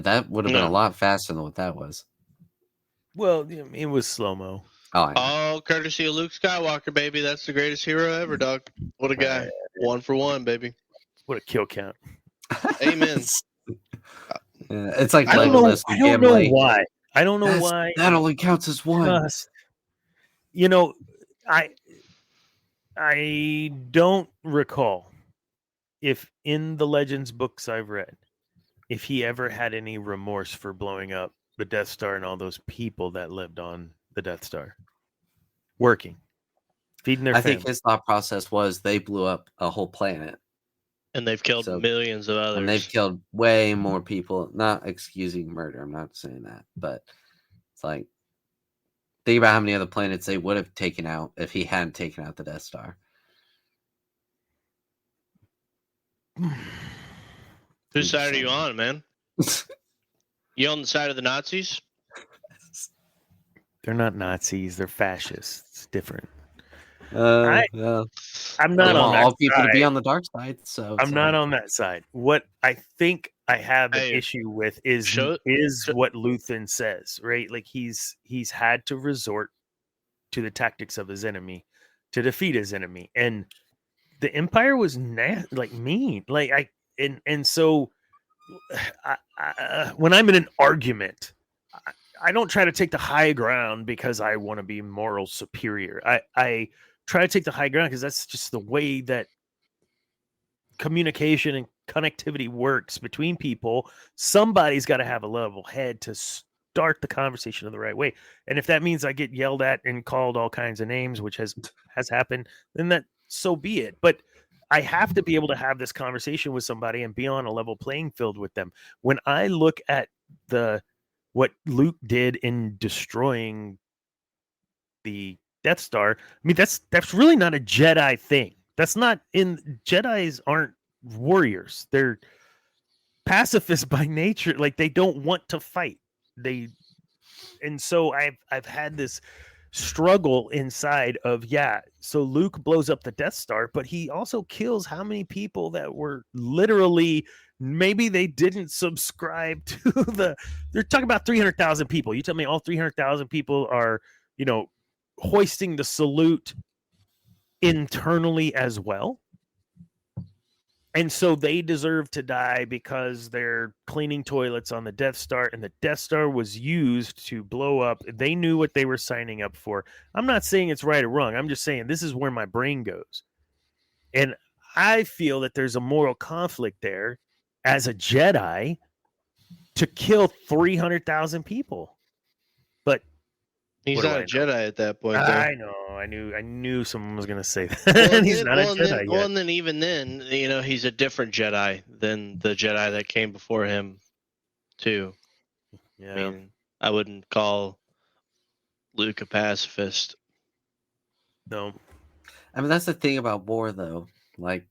that would have been No. a lot faster than what that was. Well, it was slow mo. Oh, I know. Oh, courtesy of Luke Skywalker, baby. That's the greatest hero ever, dog. What a guy. 1 for 1, baby. What a kill count! Amen. Yeah, it's like I don't know. Legolas I and don't know Gimli. why. I don't know That's- why. That only counts as one. Just, I don't recall if in the Legends books I've read, if he ever had any remorse for blowing up the Death Star and all those people that lived on the Death Star, working, feeding their I family. think his thought process was they blew up a whole planet, And they've killed So- millions of others. and they've killed way more people. Not excusing murder. I'm not saying that, but it's like think about how many other planets they would have taken out if he hadn't taken out the Death Star. Whose side are you on, man? You on the side of the Nazis? They're not Nazis. They're fascists. It's different. Well, I'm they not on want that all people to be side. on the dark side, so I'm not on that side. What I think I have an Hey, issue with is show- what Luthen says, right? Like he's had to resort to the tactics of his enemy to defeat his enemy, and the Empire was mean. So when I'm in an argument, I don't try to take the high ground because I want to be moral superior. I try to take the high ground because that's just the way that communication and connectivity works between people. Somebody's got to have a level head to start the conversation in the right way. And if that means I get yelled at and called all kinds of names, which has happened, then that so be it. But I have to be able to have this conversation with somebody and be on a level playing field with them. When I look at what Luke did in destroying the Death Star, I mean that's really not a Jedi thing. That's not in Jedis aren't warriors. They're pacifists by nature. Like they don't want to fight. And so I've had this struggle inside of so Luke blows up the Death Star, but he also kills how many people that were literally maybe they didn't subscribe to they're talking about 300,000 people. You tell me all 300,000 people are, hoisting the salute internally as well. And so they deserve to die because they're cleaning toilets on the Death Star, and the Death Star was used to blow up. They knew what they were signing up for. I'm not saying it's right or wrong. I'm just saying this is where my brain goes. And I feel that there's a moral conflict there as a Jedi to kill 300,000 people. But he's not a Jedi at that point. I know. I knew someone was going to say that. Well, he's not a Jedi yet. Well, and then even then, he's a different Jedi than the Jedi that came before him, too. Yeah. I mean, I wouldn't call Luke a pacifist. No. I mean, that's the thing about war, though. Like,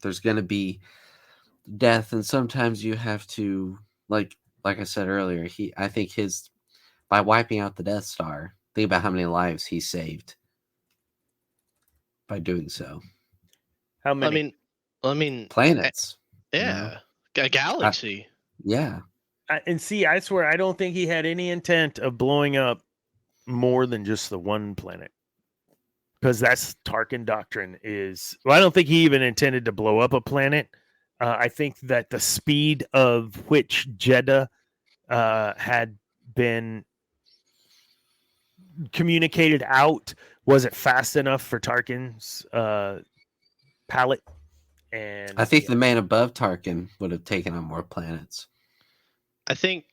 there's going to be death, and sometimes you have to, like I said earlier, I think by wiping out the Death Star, think about how many lives he saved by doing so. How many? I mean, planets. Yeah, a galaxy. Yeah. And see, I swear, I don't think he had any intent of blowing up more than just the one planet, because that's Tarkin doctrine. I don't think he even intended to blow up a planet. I think that the speed of which Jeddah had been communicated out wasn't fast enough for Tarkin's palate. And I think the man above Tarkin would have taken on more planets. I think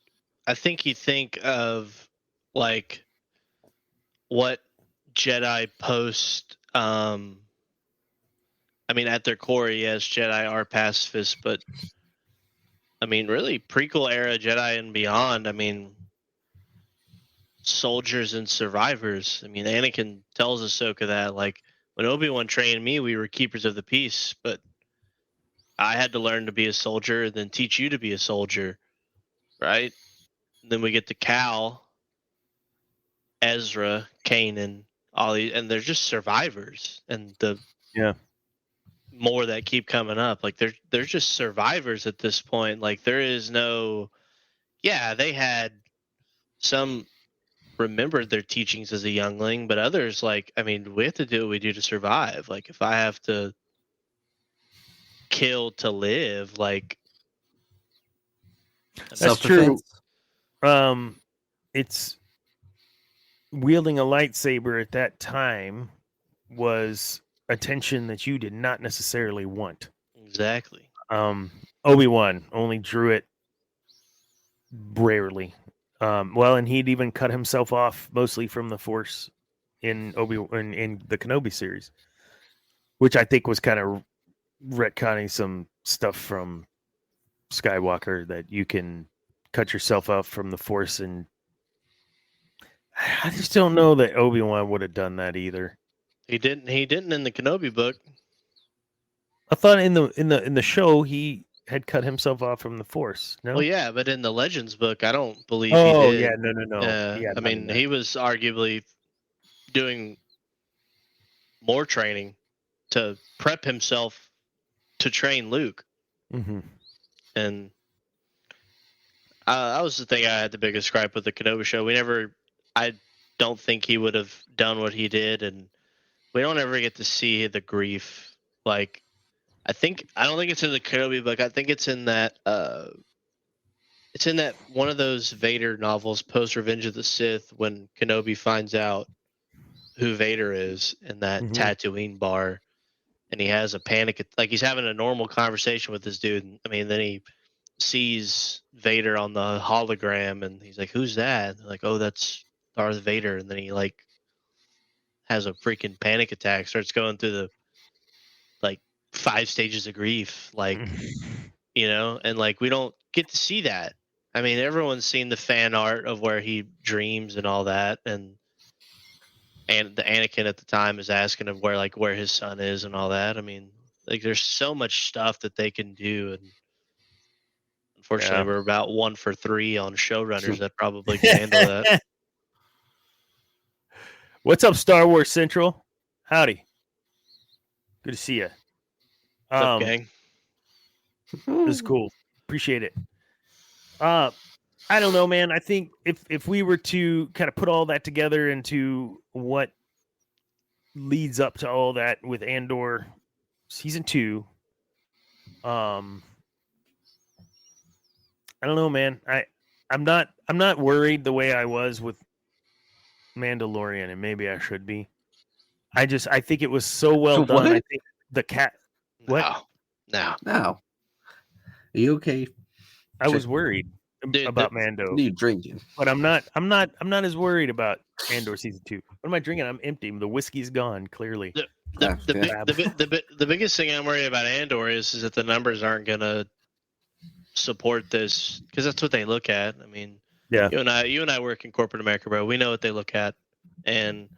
you think of like what Jedi post. I mean, at their core, yes, Jedi are pacifists, but I mean, really, prequel era Jedi and beyond. I mean, soldiers and survivors. I mean, Anakin tells Ahsoka that, like, when Obi-Wan trained me, we were keepers of the peace, but I had to learn to be a soldier and then teach you to be a soldier, right? And then we get to Cal, Ezra, Kanan, all these, and they're just survivors. And more that keep coming up, like they're just survivors at this point. Like there is no, they had some remembered their teachings as a youngling, but others, like, I mean, we have to do what we do to survive. Like if I have to kill to live, like that's true. It's wielding a lightsaber at that time was attention that you did not necessarily want. Exactly. Obi-Wan only drew it rarely. And he'd even cut himself off mostly from the Force in in the Kenobi series, which I think was kind of retconning some stuff from Skywalker, that you can cut yourself off from the Force, and I just don't know that Obi-Wan would have done that either. He didn't in the Kenobi book. I thought in the show he had cut himself off from the Force. No. Well, yeah, but in the Legends book, I don't believe he did. Yeah, no. I mean, he was arguably doing more training to prep himself to train Luke. Mm-hmm. And that was the thing I had the biggest gripe with the Kenobi show. I don't think he would have done what he did, and we don't ever get to see the grief. Like, I don't think it's in the Kenobi book. I think it's in that one of those Vader novels, post Revenge of the Sith, when Kenobi finds out who Vader is in that Tatooine bar, and he has a panic, like he's having a normal conversation with this dude. And, I mean, then he sees Vader on the hologram, and he's like, "Who's that?" And like, "Oh, that's Darth Vader." And then he like has a freaking panic attack, starts going through the like 5 stages of grief, like, and like we don't get to see that. I mean, everyone's seen the fan art of where he dreams and all that, and the Anakin at the time is asking him where his son is and all that. I mean, like there's so much stuff that they can do, and unfortunately, we're about 1 for 3 on showrunners that probably can handle that. What's up, Star Wars Central? Howdy. Good to see you. What's up, gang? This is cool. Appreciate it. I don't know, man. I think if we were to kind of put all that together into what leads up to all that with Andor season 2, I don't know, man. I'm not worried the way I was with Mandalorian, and maybe I should be. I think it was so well done. I think the cat. What? No. Are you okay? I was worried about Mando. What are you drinking? But I'm not as worried about Andor season 2. What am I drinking? I'm empty. The whiskey's gone, clearly. The biggest thing I'm worried about Andor is that the numbers aren't gonna support this, because that's what they look at. I mean, yeah. You and I work in corporate America, bro. We know what they look at, and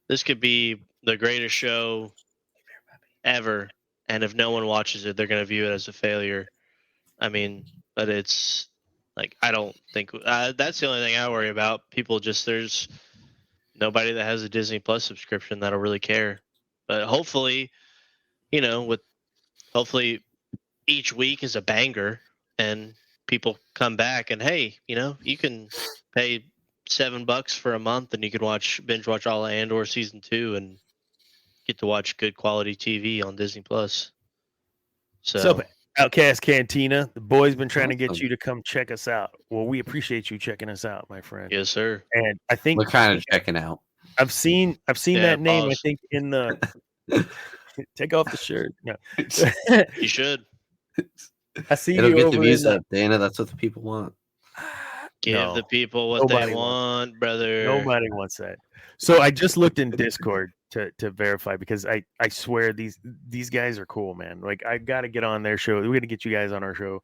this could be the greatest show ever. And if no one watches it, they're gonna view it as a failure. I mean, but it's like, I don't think that's the only thing I worry about. There's nobody that has a Disney Plus subscription that'll really care. But hopefully, hopefully each week is a banger and people come back and, hey, you can pay $7 for a month and you can binge watch all of Andor season 2 and get to watch good quality TV on Disney Plus. So Outcast Cantina, the boys been trying to get you to come check us out. Well, we appreciate you checking us out, my friend. Yes, sir. And I think we're kind of checking out. I've seen that name. I think in the take off the shirt. No, you should. I see It'll you get over the in views up, Dana. That's what the people want. Give the people what they want, brother. Nobody wants that. So I just looked in Discord to verify, because I swear these guys are cool, man. Like, I got to get on their show. We're going to get you guys on our show.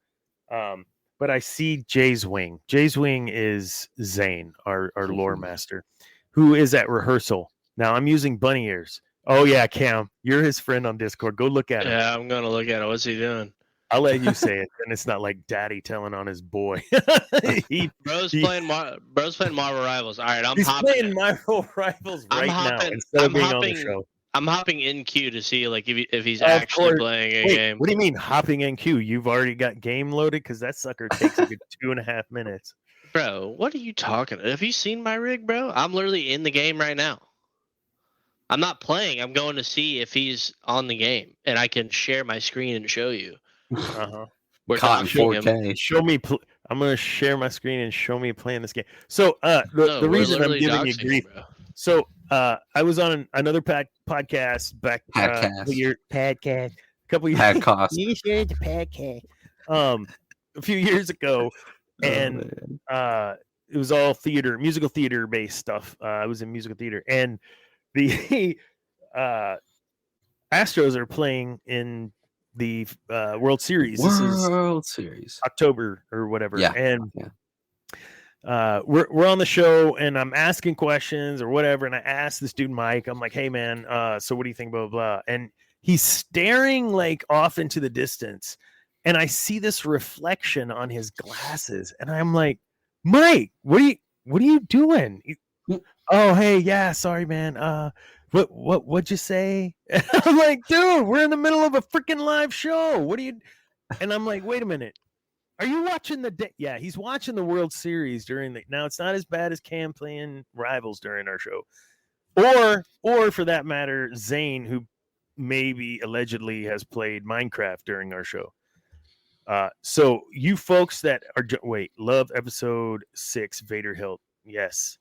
But I see Jay's Wing. Jay's Wing is Zane, our lore master, who is at rehearsal. Now I'm using bunny ears. Oh yeah, Cam, you're his friend on Discord. Go look at him. Yeah, I'm going to look at it. What's he doing? I'll let you say it, and it's not like daddy telling on his boy. Bro's playing Marvel Rivals. All right, he's playing Marvel Rivals now instead of being on the show. I'm hopping in queue to see if he's actually playing a game. What do you mean hopping in queue? You've already got game loaded? Because that sucker takes a good 2.5 minutes. Bro, what are you talking about? Have you seen my rig, bro? I'm literally in the game right now. I'm not playing. I'm going to see if he's on the game, and I can share my screen and show you. We're caught in 4K. Show me. I'm going to share my screen and show me playing this game. So the reason I'm giving you grief. Bro. So I was on another podcast back a couple years a few years ago, and it was all musical theater based stuff. I was in musical theater, and the Astros are playing in the World Series. World Series, October or whatever. Yeah. And we're on the show, and I'm asking questions or whatever. And I asked this dude Mike, I'm like, hey man, so what do you think? Blah, blah, blah. And he's staring like off into the distance, and I see this reflection on his glasses, and I'm like, Mike, what are you doing? Oh, hey, yeah, sorry, man. What'd you say? I'm like, dude, we're in the middle of a freaking live show. What do you? And I'm like, wait a minute. Are you watching yeah, he's watching the World Series during now it's not as bad as Cam playing Rivals during our show. Or for that matter, Zane, who maybe allegedly has played Minecraft during our show. So you folks that are love episode 6, Vader Hilt. Yes.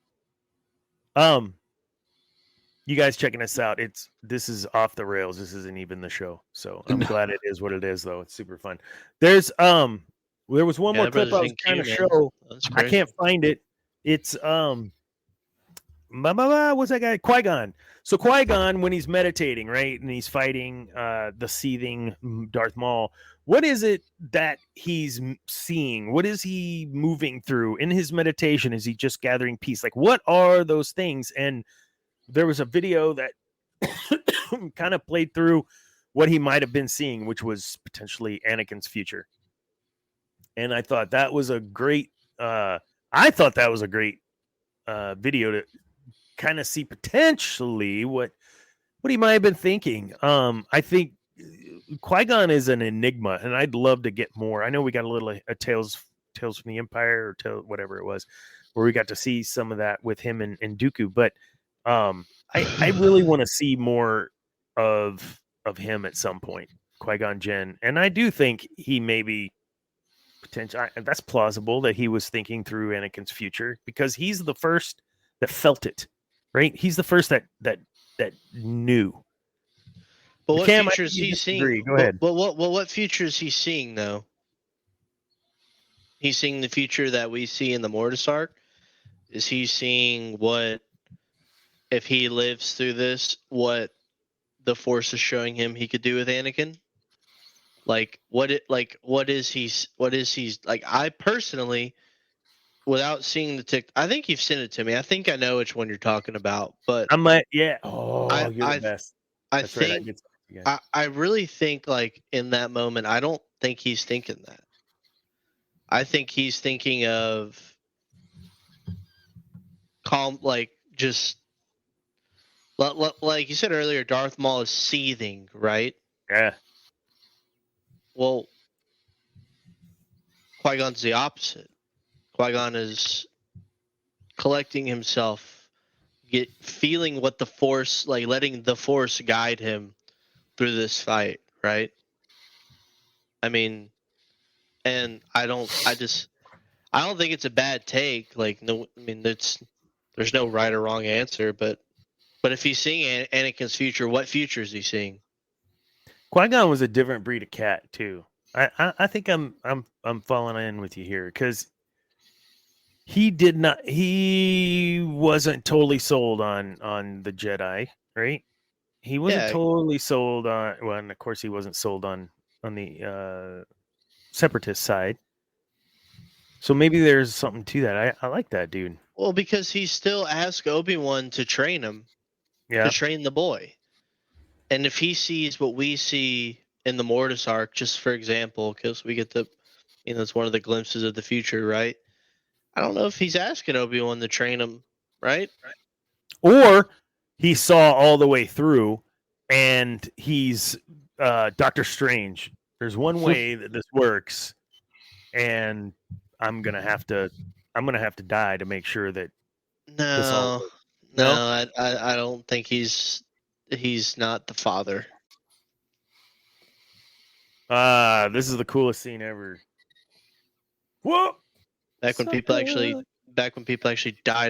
You guys checking us out. This is off the rails. This isn't even the show. So I'm glad it is what it is, though. It's super fun. There was one more clip I was trying to show. I can't find it. It's What's that guy? Qui-Gon. So Qui-Gon, when he's meditating, right, and he's fighting the seething Darth Maul, what is it that he's seeing? What is he moving through in his meditation? Is he just gathering peace? Like, what are those things? And there was a video that kind of played through what he might have been seeing, which was potentially Anakin's future. And I thought that was a great video to kind of see potentially what he might have been thinking. I think Qui-Gon is an enigma, and I'd love to get more. I know we got a little a Tales from the Empire or whatever it was, where we got to see some of that with him and Dooku, but I really want to see more of him at some point, Qui-Gon Jinn, and I do think he may be potential. That's plausible that he was thinking through Anakin's future because he's the first that felt it, right? He's the first that knew. But what Cam, future is he seeing? Go ahead. But what future is he seeing though? He's seeing the future that we see in the Mortis arc. Is he seeing what, if he lives through this, what the Force is showing him he could do with Anakin? What is he like? I personally, without seeing the tick, I think you've sent it to me. I think I know which one you're talking about, but I might, yeah. Oh, you're the best. I really think like in that moment, I don't think he's thinking that. I think he's thinking of calm, like just like you said earlier, Darth Maul is seething, right? Yeah. Well, Qui-Gon's the opposite. Qui-Gon is collecting himself, feeling what the Force, like letting the Force guide him through this fight, right? I mean, and I don't think it's a bad take. Like, no, I mean, there's no right or wrong answer, but if he's seeing Anakin's future, what future is he seeing? Qui-Gon was a different breed of cat too. I think I'm falling in with you here because he wasn't totally sold on the Jedi, right? He wasn't totally sold on, well, and of course he wasn't sold on the Separatist side. So maybe there's something to that. I like that dude. Well, because he still asked Obi-Wan to train him, to train the boy. And if he sees what we see in the Mortis arc, just for example, because we get it's one of the glimpses of the future, right? I don't know if he's asking Obi-Wan to train him, right? Or he saw all the way through, and he's Doctor Strange. There's one way that this works, and I'm gonna have to die to make sure that. No, I don't think he's not the father. This is the coolest scene ever. Whoa! Back when people actually died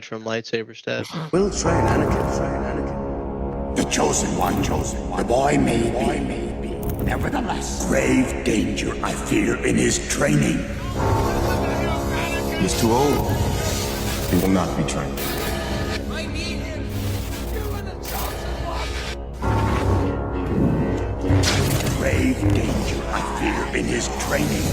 from lightsaber stabs. We'll train Anakin. The chosen one. The boy may be. Nevertheless, grave danger I fear in his training. He's too old. He will not be trained. Grave danger I fear in his training.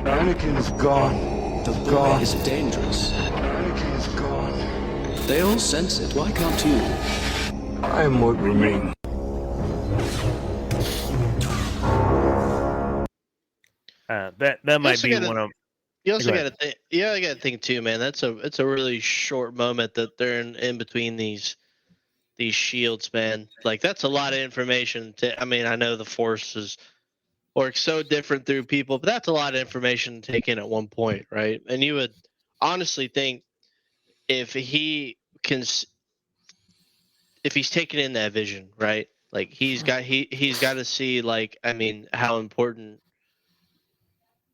Anakin is gone. The boy is dangerous. Anakin is gone. They all sense it. Why can't you? I am what remains. That might be one of. You also got to think. Yeah, I got to think too, man. It's a really short moment that they're in between these shields, man. Like that's a lot of information. I mean, I know the Force works so different through people, but that's a lot of information to take in at one point, right? And you would honestly think if he's taking in that vision, right? Like he's got to see, like, I mean, how important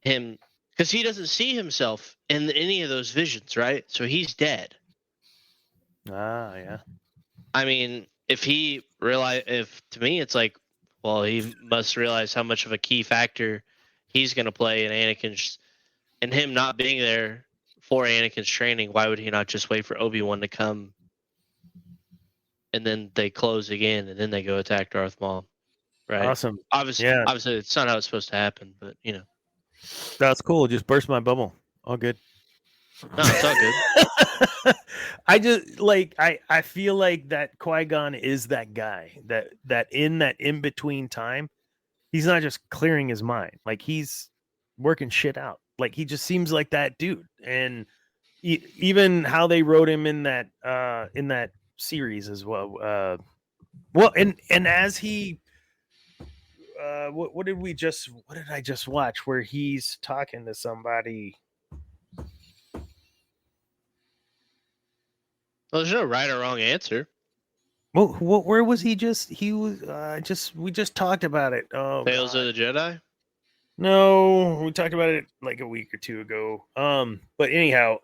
him, because he doesn't see himself in any of those visions, right? So he's dead. Yeah. I mean, to me, it's like, well, he must realize how much of a key factor he's going to play in Anakin's, and him not being there for Anakin's training. Why would he not just wait for Obi-Wan to come, and then they close again, and then they go attack Darth Maul? Right. Awesome. Obviously, Yeah. obviously, it's not how it's supposed to happen, but That's cool. Just burst my bubble. All good. no, it's all good. I just I feel like that Qui-Gon is that guy that in between time, he's not just clearing his mind. Like he's working shit out. Like he just seems like that dude. And even how they wrote him in that series as well. Well, and as he what did I just watch where he's talking to somebody? Well, there's no right or wrong answer. Well, where was he? He was we just talked about it. Oh, Tales God. of the Jedi. No, we talked about it like a week or two ago. But anyhow,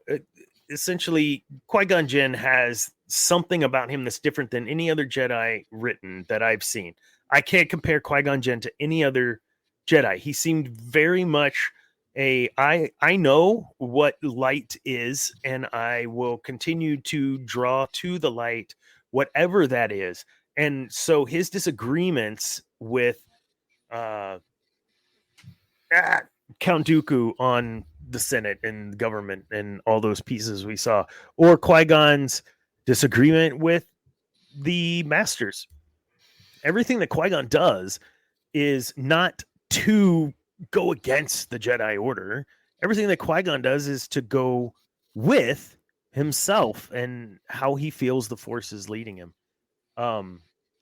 essentially, Qui-Gon Jinn has something about him that's different than any other Jedi written that I've seen. I can't compare Qui-Gon Jinn to any other Jedi. He seemed very much I know what light is, and I will continue to draw to the light, whatever that is. And so his disagreements with Count Dooku on the Senate and government and all those pieces we saw, or Qui-Gon's disagreement with the Masters. Everything that Qui-Gon does is not to go against the Jedi Order. Everything that Qui-Gon does is to go with himself and how he feels the Force is leading him.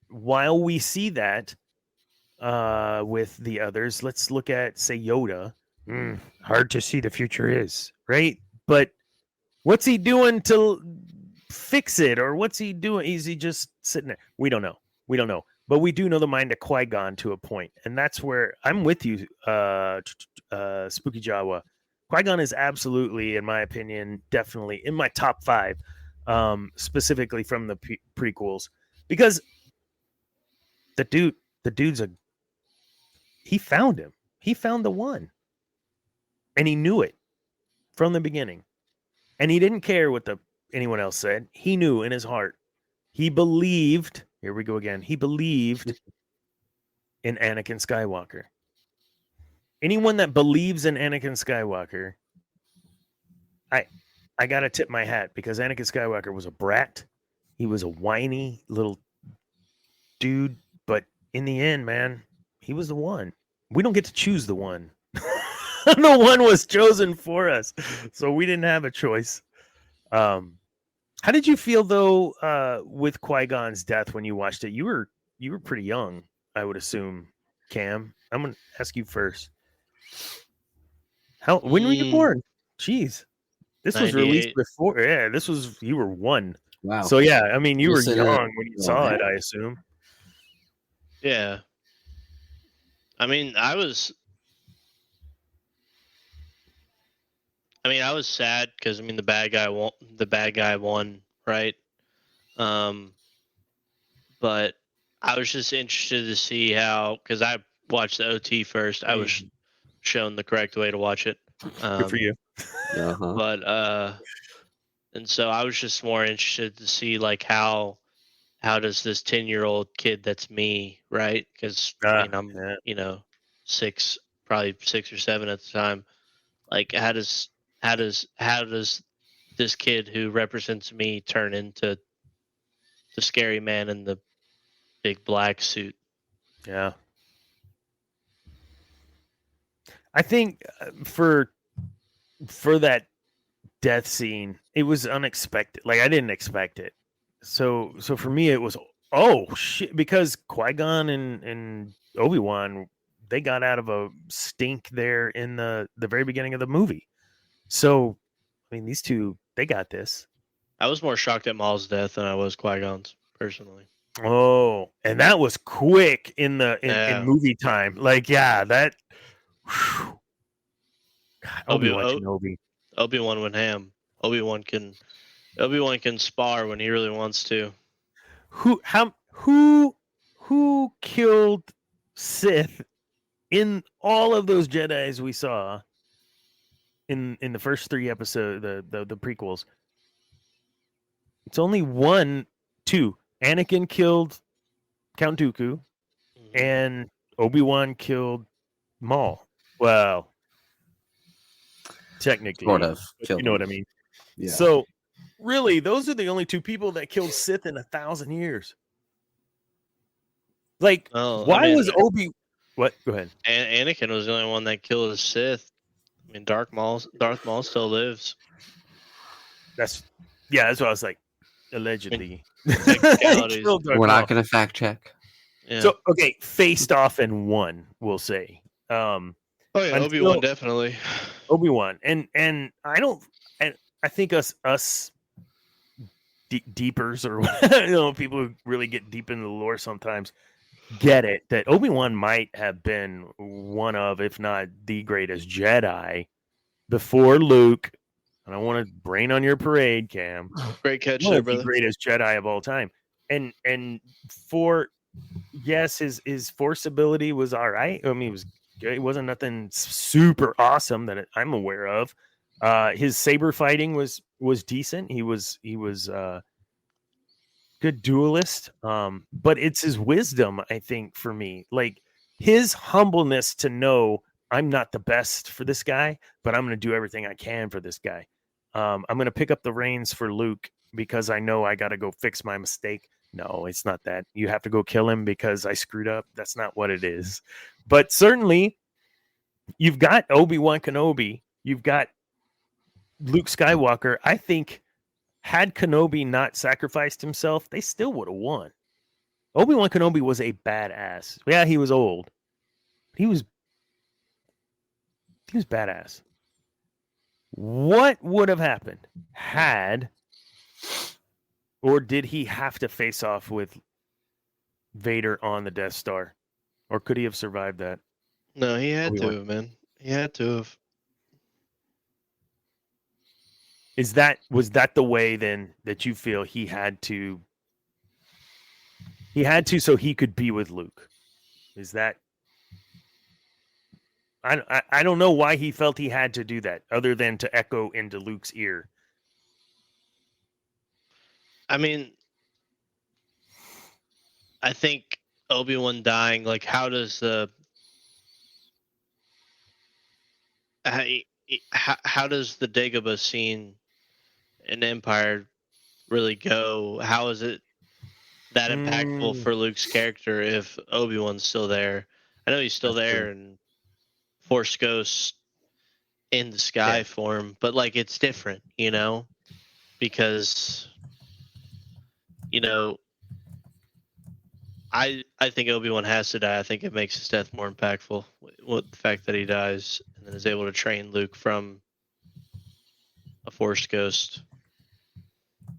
While we see that with the others, let's look at, say, Yoda. Hard to see the future is, right? But what's he doing to fix it? Or what's he doing? Is he just sitting there? We don't know. But we do know the mind of Qui-Gon to a point. And that's where I'm with you, Spooky Jawa. Qui-Gon is absolutely, in my opinion, definitely in my top 5, specifically from the prequels. Because the dude's he found him. He found the one. And he knew it from the beginning. And he didn't care what anyone else said. He knew in his heart. He believed, here we go again, he believed in Anakin Skywalker. Anyone that believes in Anakin Skywalker, I got to tip my hat, because Anakin Skywalker was a brat. He was a whiny little dude. But in the end, man, he was the one. We don't get to choose the one. The one was chosen for us. So we didn't have a choice. How did you feel though with Qui-Gon's death when you watched it? You were pretty young, I would assume. Cam, I'm gonna ask you first. When were you born? Jeez, this was released before. Yeah, you were 1. Wow. So yeah, I mean, you were Listen, young when you saw it, I assume. Yeah. I mean, I was sad because the bad guy won. The bad guy won, right? But I was just interested to see how, because I watched the OT first. I was shown the correct way to watch it. Good for you. But and so I was just more interested to see like how does this 10-year-old kid that's me, right? Because I'm 6, probably 6 or 7 at the time. Like how does this kid who represents me turn into the scary man in the big black suit? Yeah. I think for that death scene, it was unexpected. Like I didn't expect it. So for me it was, oh shit, because Qui-Gon and Obi-Wan, they got out of a stink there in the very beginning of the movie. So I mean, these two, they got this. I was more shocked at Maul's death than I was Qui-Gon's, personally. Oh, and that was quick in movie time. Like, yeah, that. Whew. God, I'll be watching Obi. Obi-Wan went ham. Obi-Wan can spar when he really wants to. Who killed Sith in all of those Jedis we saw in the first 3 episodes, the prequels. It's only 2. Anakin killed Count Dooku, and Obi-Wan killed Maul. Well, technically, Sort of. you know what I mean. Yeah. So, really, those are the only 2 people that killed Sith in 1,000 years. Like, why was Obi? What? Go ahead. Anakin was the only one that killed a Sith. I mean, Darth Maul still lives. That's what I was like. Allegedly, we're not going to fact check. Yeah. So okay, faced off and won, we'll say. Oh yeah, Obi-Wan definitely. Obi-Wan, and I think us deepers or people who really get deep into the lore sometimes get it that Obi-Wan might have been one of, if not the greatest Jedi before Luke. I don't want to brain on your parade, Cam. Great catch One there, of the brother. greatest Jedi of all time. And for yes, his force ability was all right. I mean, it wasn't nothing super awesome that I'm aware of. His saber fighting was decent. He was good duelist. But it's his wisdom, I think, for me. Like his humbleness to know I'm not the best for this guy, but I'm going to do everything I can for this guy. I'm going to pick up the reins for Luke because I know I got to go fix my mistake. No, it's not that. You have to go kill him because I screwed up. That's not what it is. But certainly, you've got Obi-Wan Kenobi. You've got Luke Skywalker. I think had Kenobi not sacrificed himself, they still would have won. Obi-Wan Kenobi was a badass. Yeah, he was old. He was badass. What would have happened or did he have to face off with Vader on the Death Star? Or could he have survived that? No, he had to, man. He had to have. Was that the way then that you feel he had to so he could be with Luke? Is that I don't know why he felt he had to do that other than to echo into Luke's ear. I mean, I think Obi-Wan dying, like, how does the Dagobah scene in Empire really go? How is it that impactful for Luke's character if Obi-Wan's still there? I know he's still there and Force Ghost in the sky form, but like it's different, because I think Obi-Wan has to die. I think it makes his death more impactful with the fact that he dies and then is able to train Luke from a Force Ghost.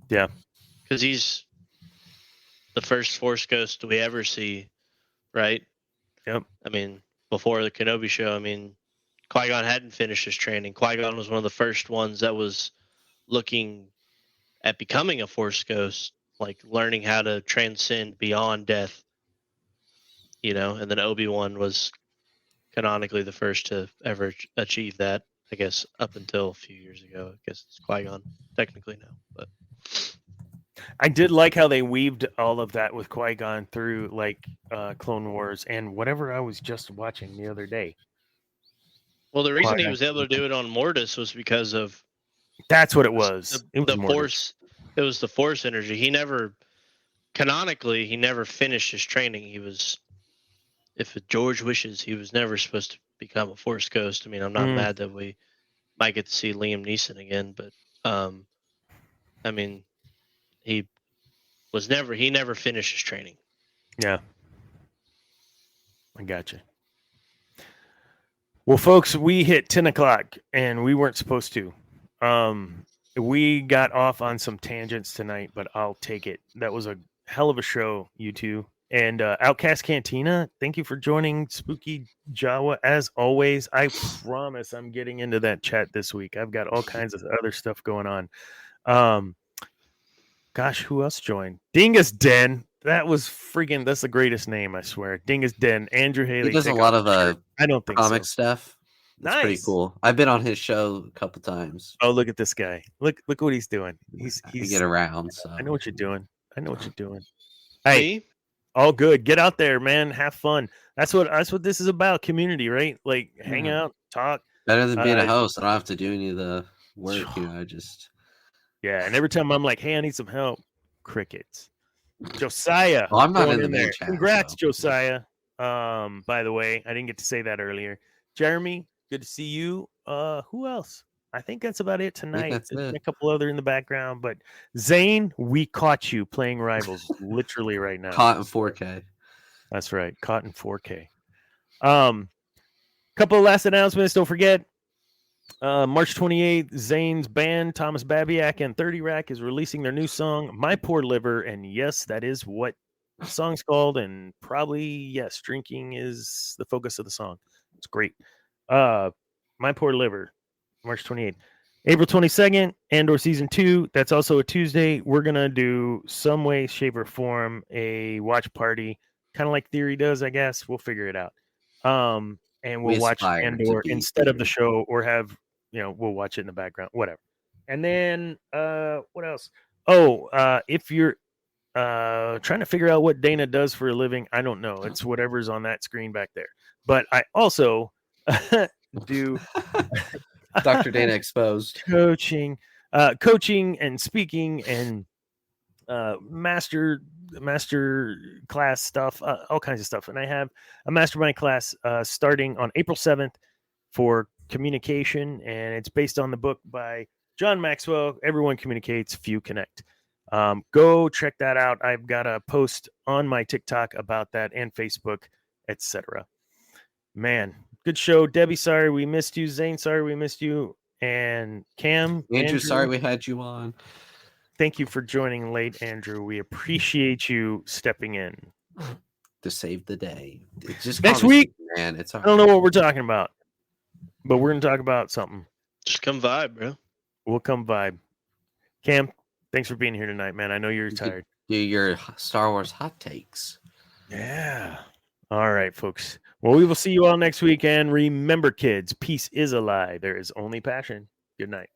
Yeah. Because he's the first Force Ghost we ever see, right? Yep. I mean, before the Kenobi show, I mean, Qui-Gon hadn't finished his training. Qui-Gon was one of the first ones that was looking at becoming a Force Ghost, like learning how to transcend beyond death, and then Obi-Wan was canonically the first to ever achieve that, I guess, up until a few years ago. I guess it's Qui-Gon technically now, but I did like how they weaved all of that with Qui-Gon through like Clone Wars and whatever I was just watching the other day. Well, the reason he was able to do it on Mortis was because of that's what it was. It was the Force. It was the Force energy. He never finished his training. He was, if George wishes, he was never supposed to become a Force Ghost. I mean, I'm not mad that we might get to see Liam Neeson again, but I mean, he never finished his training. Yeah. I got you. Well, folks, we hit 10 o'clock and we weren't supposed to. We got off on some tangents tonight, but I'll take it. That was a hell of a show, you two. And Outcast Cantina, thank you for joining Spooky Jawa. As always, I promise I'm getting into that chat this week. I've got all kinds of other stuff going on. Gosh, who else joined? Dingus Den. That was freaking. That's the greatest name, I swear. Dingus Den, Andrew Haley. He does a take lot off of the shirt. I don't think comic so. stuff. It's pretty Nice. cool. I've been on his show a couple times. Oh, look at this guy. Look what he's doing. He's I get around. So I know what you're doing. I know what you're doing. Hey, Me? all good. Get out there, man. Have fun. That's what this is about. Community, right? Like hang out, talk. better than being a host. I don't have to do any of the work. I just And every time I'm like, hey, I need some help, crickets. Josiah. Well, I'm not going in the main there. chat, Congrats, so. Josiah. By the way, I didn't get to say that earlier. Jeremy, good to see you. Who else? I think that's about it tonight. that's There's it. a couple other in the background, but Zane, we caught you playing Rivals literally right now. Caught in 4K. That's right, caught in 4K. Couple of last announcements. Don't forget, March 28th, Zane's band, Thomas Babiak and 30 Rack, is releasing their new song, My Poor Liver. And yes, that is what the song's called. And probably, yes, drinking is the focus of the song. It's great. My Poor Liver, March 28th. April 22nd, Andor Season 2. That's also a Tuesday. We're going to do some way, shape, or form a watch party, kind of like Theory does, I guess. We'll figure it out. And we'll watch Andor instead of the show, or have, we'll watch it in the background, whatever. And then what else? If you're trying to figure out what Dana does for a living, I don't know. It's whatever's on that screen back there. But I also do Dr. Dana Exposed coaching and speaking and master class stuff, all kinds of stuff. And I have a mastermind class starting on April 7th for communication, and it's based on the book by John Maxwell, Everyone Communicates, Few Connect. Go check that out. I've got a post on my TikTok about that, and Facebook, etc. Man, good show. Debbie, sorry we missed you. Zane, sorry we missed you. And Cam, Andrew, sorry we had you on. Thank you for joining late, Andrew. We appreciate you stepping in to save the day. It's just next week, man. It's I don't know what we're talking about, but we're gonna talk about something. Just come vibe, bro. We'll come vibe. Cam, thanks for being here tonight, man. I know you're tired. Do your Star Wars hot takes. Yeah. All right, folks. Well, we will see you all next week. And remember, kids, peace is a lie. There is only passion. Good night.